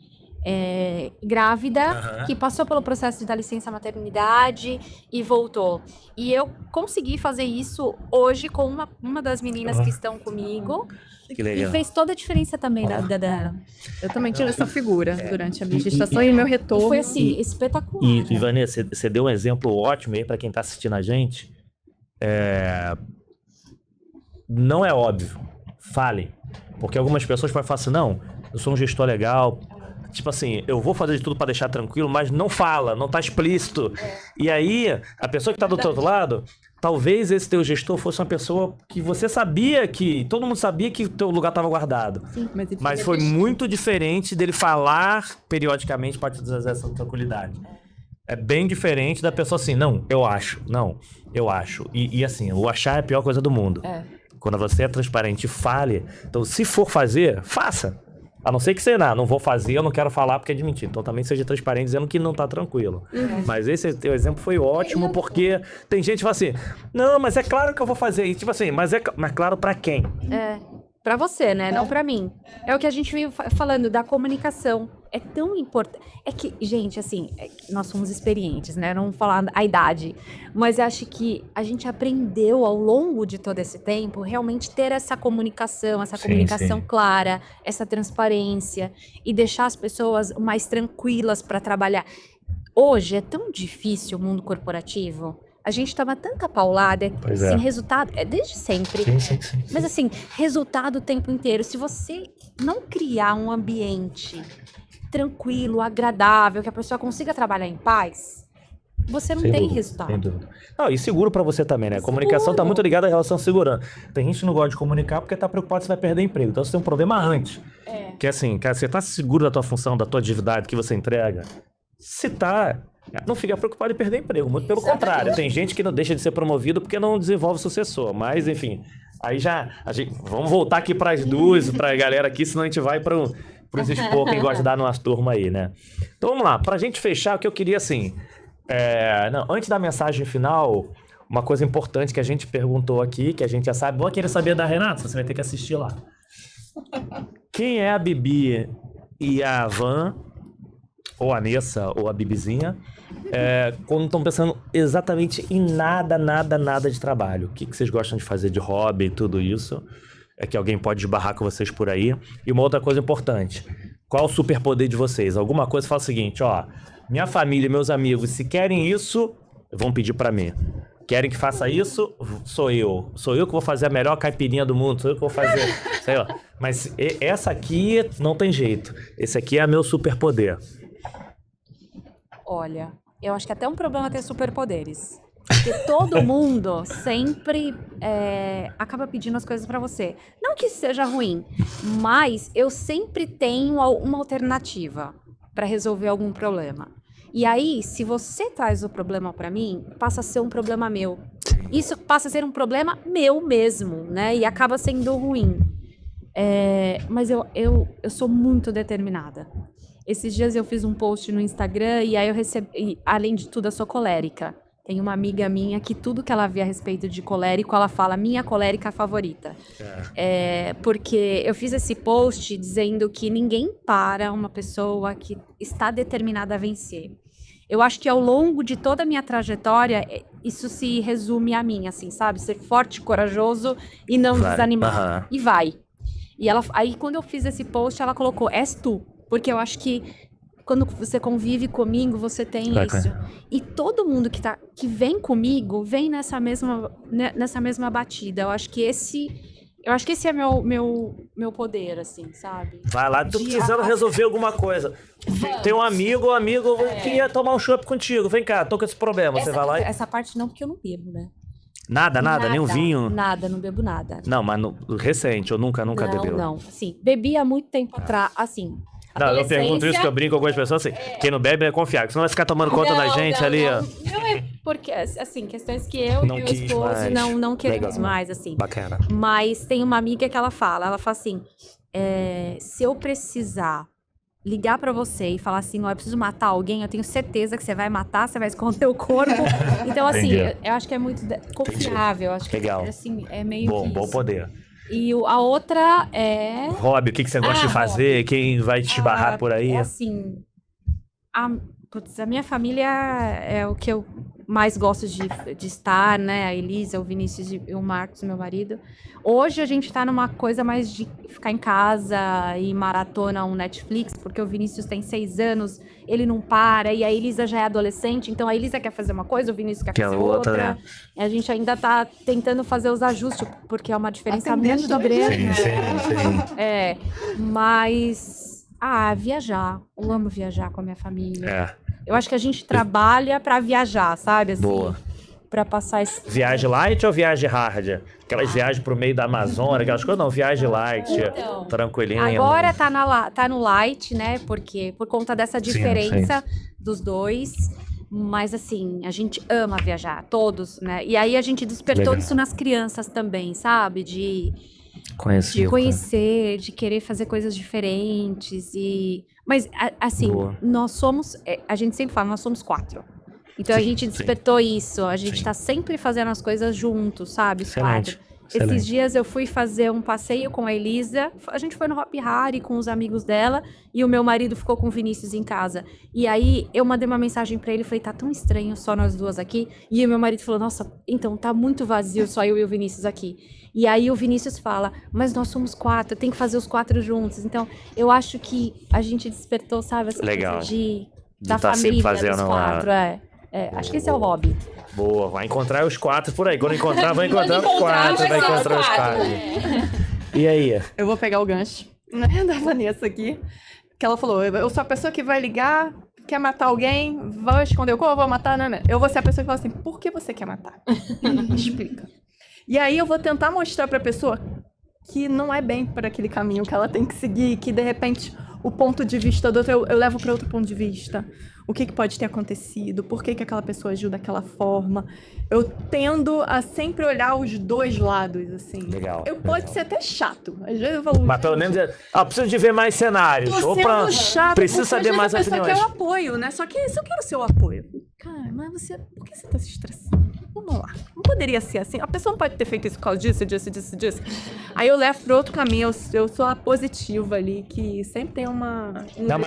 grávida, que passou pelo processo da licença maternidade e voltou. E eu consegui fazer isso hoje com uma das meninas que estão comigo. Que legal. E fez toda a diferença também dela. Eu também tive essa figura durante a minha gestação e meu retorno. Foi, assim, espetacular. E Vanessa, você deu um exemplo ótimo aí para quem tá assistindo a gente. Não é óbvio. Fale. Porque algumas pessoas podem falar assim, não, eu sou um gestor legal. Tipo assim, eu vou fazer de tudo pra deixar tranquilo, mas não fala, não tá explícito. E aí, a pessoa que tá do outro lado, talvez esse teu gestor fosse uma pessoa que você sabia que... Todo mundo sabia que o teu lugar tava guardado. Sim, mas foi muito diferente dele falar periodicamente pra te trazer essa tranquilidade. É bem diferente da pessoa assim, não, eu acho. E assim, o achar é a pior coisa do mundo. Quando você é transparente, fale. Então, se for fazer, faça. A não ser que você não vou fazer, eu não quero falar porque é de mentira. Então também seja transparente dizendo que não tá tranquilo. Mas esse teu exemplo foi ótimo porque tem gente que fala assim, não, mas é claro que eu vou fazer. E tipo assim, mas claro pra quem? Pra você, né? Não pra mim. É o que a gente veio falando da comunicação. É tão importante. É que, gente, assim, nós somos experientes, né? Não vou falar a idade. Mas eu acho que a gente aprendeu ao longo de todo esse tempo realmente ter essa comunicação clara, essa transparência e deixar as pessoas mais tranquilas para trabalhar. Hoje é tão difícil o mundo corporativo. A gente toma tanta paulada, assim, resultado, desde sempre. Sim. Mas assim, resultado o tempo inteiro. Se você não criar um ambiente tranquilo, agradável, que a pessoa consiga trabalhar em paz, você não tem resultado. Sem dúvida. Não, e seguro pra você também, né? A comunicação tá muito ligada à relação segurança. Tem gente que não gosta de comunicar porque tá preocupado se vai perder emprego. Então você tem um problema antes. Que é assim, cara, você tá seguro da tua função, da tua atividade que você entrega? Se tá... Não fica preocupado em perder emprego, muito pelo contrário. Tem gente que não deixa de ser promovido porque não desenvolve sucessor. Mas, enfim, aí vamos voltar aqui para as duas, para a galera aqui, senão a gente vai para os expor quem gosta de dar numas turmas aí, né? Então vamos lá, para a gente fechar, o que eu queria assim... antes da mensagem final, uma coisa importante que a gente perguntou aqui, que a gente já sabe, vou querer saber da Renata, você vai ter que assistir lá. Quem é a Bibi e a Van, ou a Nessa, ou a Bibizinha, quando estão pensando exatamente em nada de trabalho? O que vocês gostam de fazer de hobby, tudo isso? É que alguém pode esbarrar com vocês por aí. E uma outra coisa importante, qual o superpoder de vocês? Alguma coisa fala o seguinte, ó, minha família e meus amigos, se querem isso, vão pedir pra mim. Querem que faça isso, sou eu. Sou eu que vou fazer a melhor caipirinha do mundo, sou eu que vou fazer, sei lá. Mas essa aqui não tem jeito. Esse aqui é meu superpoder. Olha, eu acho que é até um problema ter superpoderes. Porque todo mundo sempre acaba pedindo as coisas pra você. Não que isso seja ruim, mas eu sempre tenho uma alternativa pra resolver algum problema. E aí, se você traz o problema pra mim, passa a ser um problema meu. Isso passa a ser um problema meu mesmo, né? E acaba sendo ruim. Mas eu sou muito determinada. Esses dias eu fiz um post no Instagram e aí eu recebi, além de tudo, eu sou colérica. Tem uma amiga minha que tudo que ela vê a respeito de colérico, ela fala minha colérica favorita. Porque eu fiz esse post dizendo que ninguém para uma pessoa que está determinada a vencer. Eu acho que ao longo de toda a minha trajetória, isso se resume a mim, assim, sabe? Ser forte, corajoso e não desanimar. E vai. E aí, quando eu fiz esse post, ela colocou, és tu. Porque eu acho que quando você convive comigo, você tem isso. E todo mundo que vem comigo, vem nessa mesma batida. Eu acho que esse é meu poder, assim, sabe? Vai lá, tô precisando resolver alguma coisa. Tem um amigo queria tomar um chopp contigo. Vem cá, tô com esse problema. Você vai lá e... Essa parte não, porque eu não bebo, né? Nada, nem um vinho? Nada, não bebo nada. Não, mas recente, eu nunca bebeu. Não, assim, bebi há muito tempo atrás, assim... Não, eu pergunto isso que eu brinco com algumas pessoas assim, quem não bebe é confiar, senão vai ficar tomando conta da gente ali, ó. Não é porque, assim, questões que eu e meu esposo não queremos mais, assim. Bacana. Mas tem uma amiga que ela fala assim, se eu precisar ligar pra você e falar assim, eu preciso matar alguém, eu tenho certeza que você vai matar, você vai esconder o corpo. Então, assim, eu acho que é muito confiável, acho que assim, é meio que bom poder. E a outra é... Hobby, o que você gosta de fazer? Hobby. Quem vai te esbarrar por aí? Assim, a minha família é o que eu mais gosto de estar, né? A Elisa, o Vinícius e o Marcos, meu marido. Hoje a gente tá numa coisa mais de ficar em casa e maratona um Netflix, porque o Vinícius tem 6 anos, ele não para, e a Elisa já é adolescente, então a Elisa quer fazer uma coisa, o Vinícius quer fazer outra. A gente ainda tá tentando fazer os ajustes, porque é uma diferença muito grande. Sim. Mas... viajar. Eu amo viajar com a minha família. Eu acho que a gente trabalha pra viajar, sabe? Assim, boa. Pra passar esse... Viagem light ou viagem hard? Aquelas viagens pro meio da Amazônia, aquelas coisas, não, viagem light, tranquilinha. Agora tá no light, né? Porque por conta dessa diferença dos dois. Mas assim, a gente ama viajar, todos, né? E aí a gente despertou isso nas crianças também, sabe? De de conhecer, de querer fazer coisas diferentes mas assim, Boa. nós somos, a gente sempre fala, nós somos 4. Então a gente despertou isso, a gente tá sempre fazendo as coisas juntos, sabe? Os 4. Esses dias eu fui fazer um passeio com a Elisa, a gente foi no Hop Hari com os amigos dela e o meu marido ficou com o Vinícius em casa. E aí eu mandei uma mensagem pra ele, falei, tá tão estranho só nós duas aqui. E o meu marido falou, nossa, então tá muito vazio só eu e o Vinícius aqui. E aí o Vinícius fala, mas nós somos 4, tem que fazer os 4 juntos. Então eu acho que a gente despertou, sabe, essa coisa da tá família fazendo dos 4, acho que esse é o hobby. Boa, vai encontrar os 4 por aí. Quando encontrar, vai encontrar os 4. Vai encontrar os 4. E aí? Eu vou pegar o gancho, né, da Vanessa aqui. Que ela falou, eu sou a pessoa que vai ligar, quer matar alguém, vai esconder o corpo, vou matar, não. Eu vou ser a pessoa que fala assim, por que você quer matar? Explica. E aí eu vou tentar mostrar pra pessoa que não é bem para aquele caminho que ela tem que seguir, que de repente o ponto de vista do outro, eu levo para outro ponto de vista. O que pode ter acontecido? Por que aquela pessoa agiu daquela forma? Eu tendo a sempre olhar os dois lados, assim. Legal. Pode ser até chato. Às vezes eu falo... Mas pelo menos, preciso de ver mais cenários. Tô sendo chato, preciso saber às mais vezes a pessoa opiniões. quer o apoio, né? Só que se eu quero o seu apoio... Cara, mas por que você tá se estressando? Vamos lá. Não poderia ser assim. A pessoa não pode ter feito isso por causa disso. Aí eu levo pro outro caminho. Eu sou a positiva ali, que sempre tem uma... Não,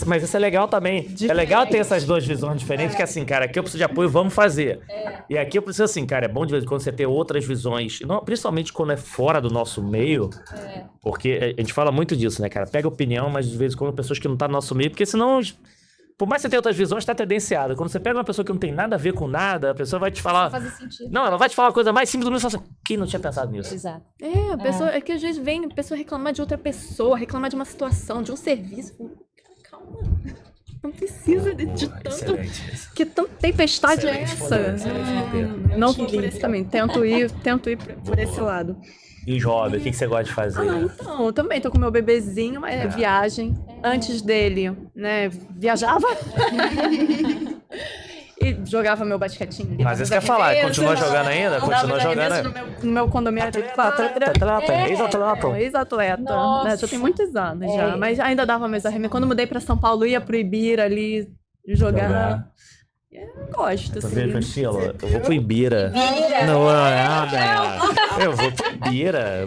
mas isso é legal também. Diferente. É legal ter essas duas visões diferentes, que assim, cara, aqui eu preciso de apoio, vamos fazer. E aqui eu preciso assim, cara, é bom de vez em quando você ter outras visões, não, principalmente quando é fora do nosso meio, porque a gente fala muito disso, né, cara? Pega opinião, mas de vez em quando pessoas que não tá no nosso meio, porque senão... Por mais que você tenha outras visões, tá tendenciado. Quando você pega uma pessoa que não tem nada a ver com nada, a pessoa vai te falar... Não faz sentido. Não, ela vai te falar uma coisa mais simples do mundo e fala assim, quem não tinha pensado nisso? Exato. A pessoa... É que às vezes vem a pessoa reclamar de outra pessoa, reclamar de uma situação, de um serviço. Calma. Não precisa de tanto... Excelente. Que tanta tempestade é Excelente essa? poder, excelente Não vou por esse caminho. Tento ir por esse lado. E hobby, o que você gosta de fazer? Então, eu também tô com meu bebezinho, mas é viagem. Antes dele, né, viajava. E jogava meu basquetinho ali. Mas isso quer falar, continua jogando ainda? Continua jogando ainda? No meu condomínio. Ex-atleta. Né, já tem muitos anos já, mas ainda dava meus arremessos. Quando mudei pra São Paulo, ia pro Ibira ali jogar. Eu gosto, Tá assim. vendo, Castelo? Eu vou pro Ibira. Não é nada. Eu vou pro Ibira.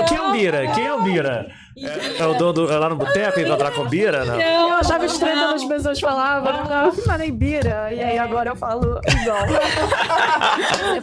Quem é o Bira? Quem é o Bira? É o dono lá no boteco encontrar com o Bira? Não. Eu achava estranho quando as pessoas falavam, mas Ibira. E aí agora eu falo igual.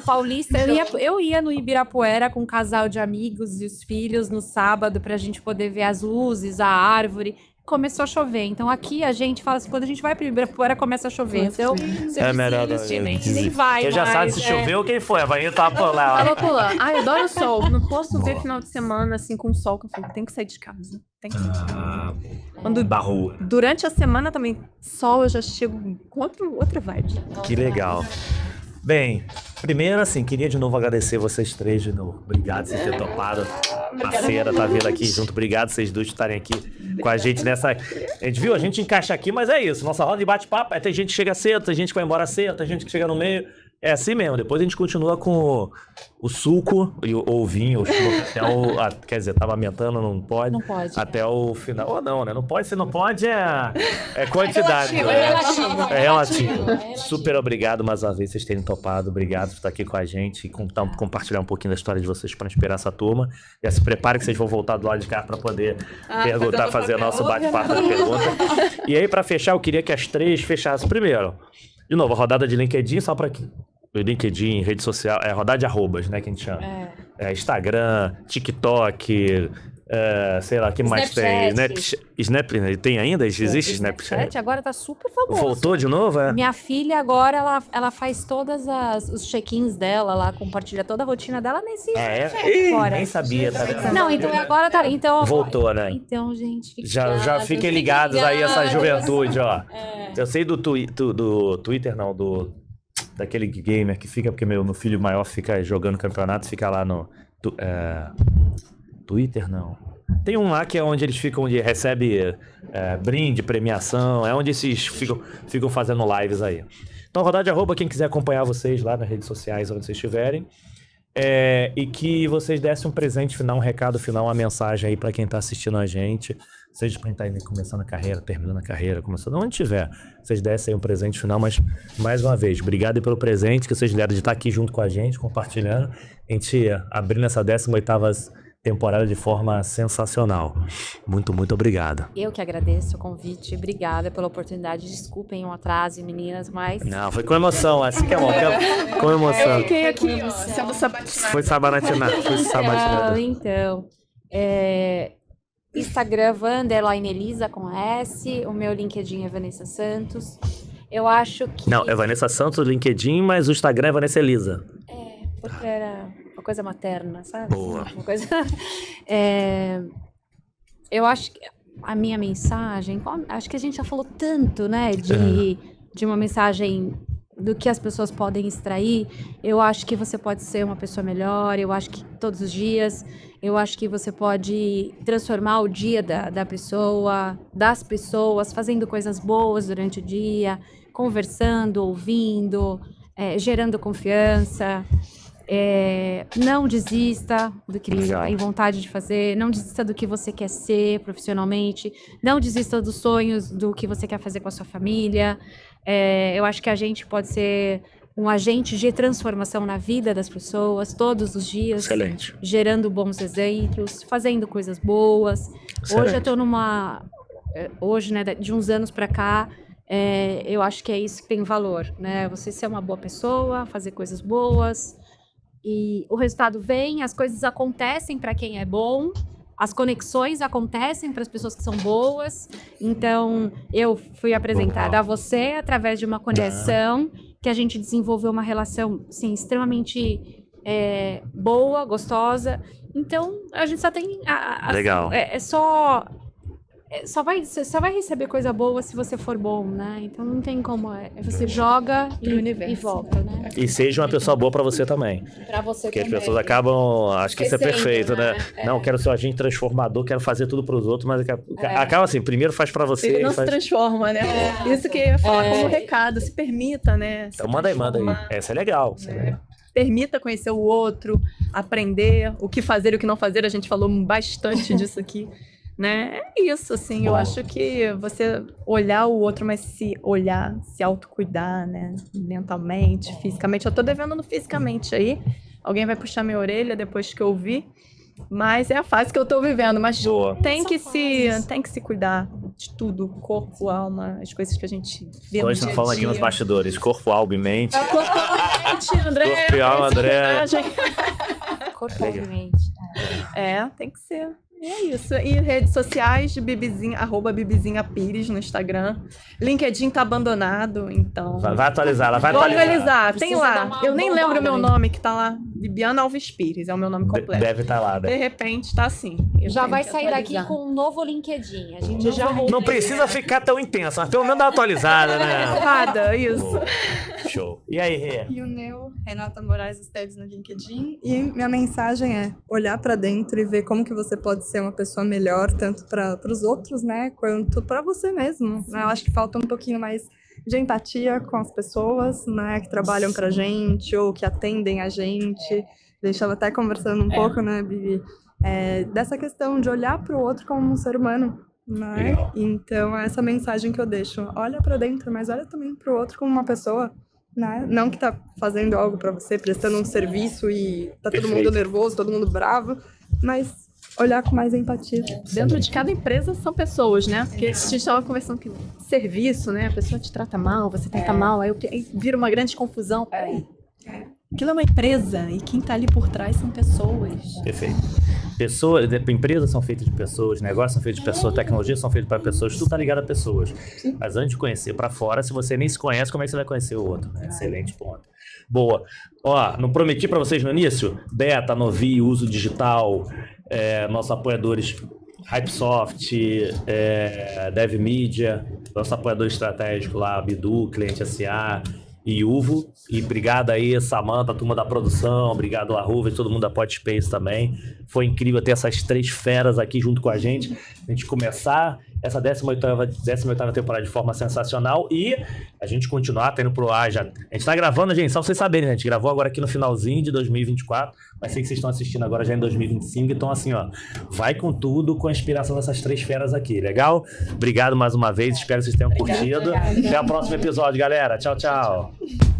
Paulista, eu ia no Ibirapuera com um casal de amigos e os filhos no sábado pra gente poder ver as luzes, a árvore. Começou a chover, então aqui a gente fala assim, quando a gente vai pro Ibirapuera começa a chover, então você É melhor nem vai. Porque já sabe se choveu ou quem foi, a Bahia tá por lá. Tava pulando. Ai, eu adoro o sol. Não posso ver final de semana assim com sol, que eu falo, tem que sair de casa. Tem que sair de casa. Quando Barro. durante a semana também, sol, eu já chego com outra vibe. Que legal. Bem, primeiro assim, queria de novo agradecer vocês três de novo. Obrigado por ter topado. Parceira tá vindo aqui junto. Obrigado vocês dois por estarem aqui com a gente nessa... A gente viu, a gente encaixa aqui, mas é isso. Nossa roda de bate-papo, tem gente que chega cedo, tem gente que vai embora cedo, tem gente que chega no meio. É assim mesmo. Depois a gente continua com o suco ou o vinho, até quer dizer, tava aumentando, não pode. Não pode. Até o final. Ou não, né? Não pode, se não pode é quantidade. É relativo. Super obrigado mais uma vez vocês terem topado. Obrigado por estar aqui com a gente e compartilhar um pouquinho da história de vocês para inspirar essa turma. Já se prepare que vocês vão voltar do lado de cá para poder perguntar, fazer nosso bate-papo de pergunta. E aí, para fechar, eu queria que as três fechassem primeiro. De novo, a rodada de LinkedIn, só para aqui. LinkedIn, rede social, é rodada de arrobas, né, que a gente chama. Instagram, TikTok, sei lá, o que mais tem? Snapchat, tem ainda? Existe Snapchat? Agora tá super famoso. Voltou de novo, é? Minha filha agora, ela faz todos os check-ins dela lá, compartilha toda a rotina dela nesse Ih, agora. nem sabia, tá vendo? Não, então agora tá... Então, Voltou, né? Então, gente, Já fiquem ligados aí, essa juventude, ó. Eu sei do Twitter, não, daquele gamer que fica, porque meu filho maior fica jogando campeonato, fica lá no... Twitter, não. Tem um lá que é onde eles ficam, onde recebe brinde, premiação, é onde esses ficam fazendo lives aí. Então, rodada de arroba, quem quiser acompanhar vocês lá nas redes sociais, onde vocês estiverem. E que vocês dessem um presente final, um recado final, uma mensagem aí pra quem tá assistindo a gente. Seja pra quem tá aí começando a carreira, terminando a carreira, começando onde tiver. Vocês dessem aí um presente final, mas mais uma vez, obrigado aí pelo presente que vocês deram de estar aqui junto com a gente, compartilhando. A gente abrindo essa 18ª temporada de forma sensacional. Muito, muito obrigado. Eu que agradeço o convite, obrigada pela oportunidade. Desculpem o atraso, meninas, mas... Não, foi com emoção, assim que é bom, com emoção. Eu fiquei aqui, ó, sendo sabatinada. Foi sabatinado. Então, Instagram, Elisa com S, o meu LinkedIn é Vanessa Santos. Eu acho que... Não, é Vanessa Santos, o LinkedIn, mas o Instagram é Vanessa Elisa. Porque era uma coisa materna, sabe? Boa. Uma coisa... Eu acho que a minha mensagem... Acho que a gente já falou tanto, né? De uma mensagem do que as pessoas podem extrair. Eu acho que você pode ser uma pessoa melhor. Eu acho que todos os dias... Eu acho que você pode transformar o dia da pessoa, das pessoas, fazendo coisas boas durante o dia, conversando, ouvindo, gerando confiança. Não desista do que tem vontade de fazer, não desista do que você quer ser profissionalmente, não desista dos sonhos, do que você quer fazer com a sua família. Eu acho que a gente pode ser um agente de transformação na vida das pessoas todos os dias. Excelente. Gerando bons exemplos, fazendo coisas boas. Excelente. Hoje eu tô hoje, né, de uns anos para cá, eu acho que é isso que tem valor, né? Você ser uma boa pessoa, fazer coisas boas, e o resultado vem, as coisas acontecem para quem é bom, as conexões acontecem para as pessoas que são boas. Então, eu fui apresentada a você através de uma conexão que a gente desenvolveu uma relação, assim, extremamente boa, gostosa. Então, a gente só tem... Legal. Você só vai receber coisa boa se você for bom, né? Então não tem como. Você joga e volta, né? E seja uma pessoa boa pra você também. Pra você Porque também. as pessoas acabam... Acho que isso é Esquecendo, perfeito, né? né? Não, quero ser um agente transformador, quero fazer tudo pros outros, mas acaba assim, primeiro faz pra você. Ele não se transforma, né? Isso que eu ia falar como recado. Se permita, né? Então manda aí. Essa é legal. Permita conhecer o outro, aprender o que fazer e o que não fazer. A gente falou bastante disso aqui. Né? É isso, assim, eu acho que você olhar o outro, mas se olhar, se autocuidar, né? Mentalmente, fisicamente. Eu tô devendo no fisicamente aí. Alguém vai puxar minha orelha depois que eu ouvir. Mas é a fase que eu tô vivendo. Mas tem que se cuidar de tudo. Corpo, alma, as coisas que a gente vê no Hoje dia estamos a falando aqui dia. nos bastidores. Corpo, alma e mente. Corpo, alma, mente, André. Corpo e alma, André. Corpo e mente. Tem que ser. E é isso. E redes sociais, Bibizinha, @Bibizinha Pires no Instagram. LinkedIn tá abandonado, então... Vai atualizar, ela vai Vou atualizar. atualizar. Tem Precisa dar lá. uma Eu nem bombada, lembro o meu né? nome que tá lá. Bibiana Alves Pires é o meu nome completo. Deve estar lá, De né? repente tá assim. Eu Já tenho vai que sair daqui atualizar. com um novo LinkedIn. A gente já Não precisa ficar tão intenso, mas pelo menos dá uma atualizada, né? Nada, isso. Boa. Show. E aí, Rê? E o meu, Renata Moraes Esteves no LinkedIn. E minha mensagem é olhar pra dentro e ver como que você pode ser uma pessoa melhor, tanto para os outros, né, quanto para você mesmo. Né? Eu acho que falta um pouquinho mais de empatia com as pessoas, né, que trabalham pra gente ou que atendem a gente. A gente estava até conversando um pouco, né, Bibi, dessa questão de olhar pro outro como um ser humano. Né? Legal. Então, é essa mensagem que eu deixo. Olha pra dentro, mas olha também pro outro como uma pessoa. Né? Não que tá fazendo algo pra você, prestando um serviço e tá todo mundo nervoso, todo mundo bravo, mas olhar com mais empatia. Dentro de cada empresa são pessoas, né? Porque a gente estava conversando que serviço, né? A pessoa te trata mal, você trata mal, aí vira uma grande confusão. Peraí. Aquilo é uma empresa e quem tá ali por trás são pessoas. Perfeito. Empresas são feitas de pessoas, negócios são feitos de pessoas, tecnologias são feitas para pessoas, tudo tá ligado a pessoas. Mas antes de conhecer para fora, se você nem se conhece, como é que você vai conhecer o outro? Excelente ponto. Boa. Ó, não prometi para vocês no início? Beta, Novi, Uso Digital, nossos apoiadores Hypesoft, DevMedia, nosso apoiador estratégico lá, Bidu, Cliente SA e Uvo. E obrigado aí, Samanta, turma da produção, obrigado Larruva e todo mundo da Podspace também. Foi incrível ter essas três feras aqui junto com a gente começar essa 18ª temporada de forma sensacional e a gente continuar tendo pro ar já. A gente tá gravando, gente, só pra vocês saberem, né? A gente gravou agora aqui no finalzinho de 2024, mas sei que vocês estão assistindo agora já em 2025, então assim, ó, vai com tudo, com a inspiração dessas 3 feras aqui, legal? Obrigado mais uma vez, espero que vocês tenham curtido. Até o próximo episódio, galera. Tchau, tchau.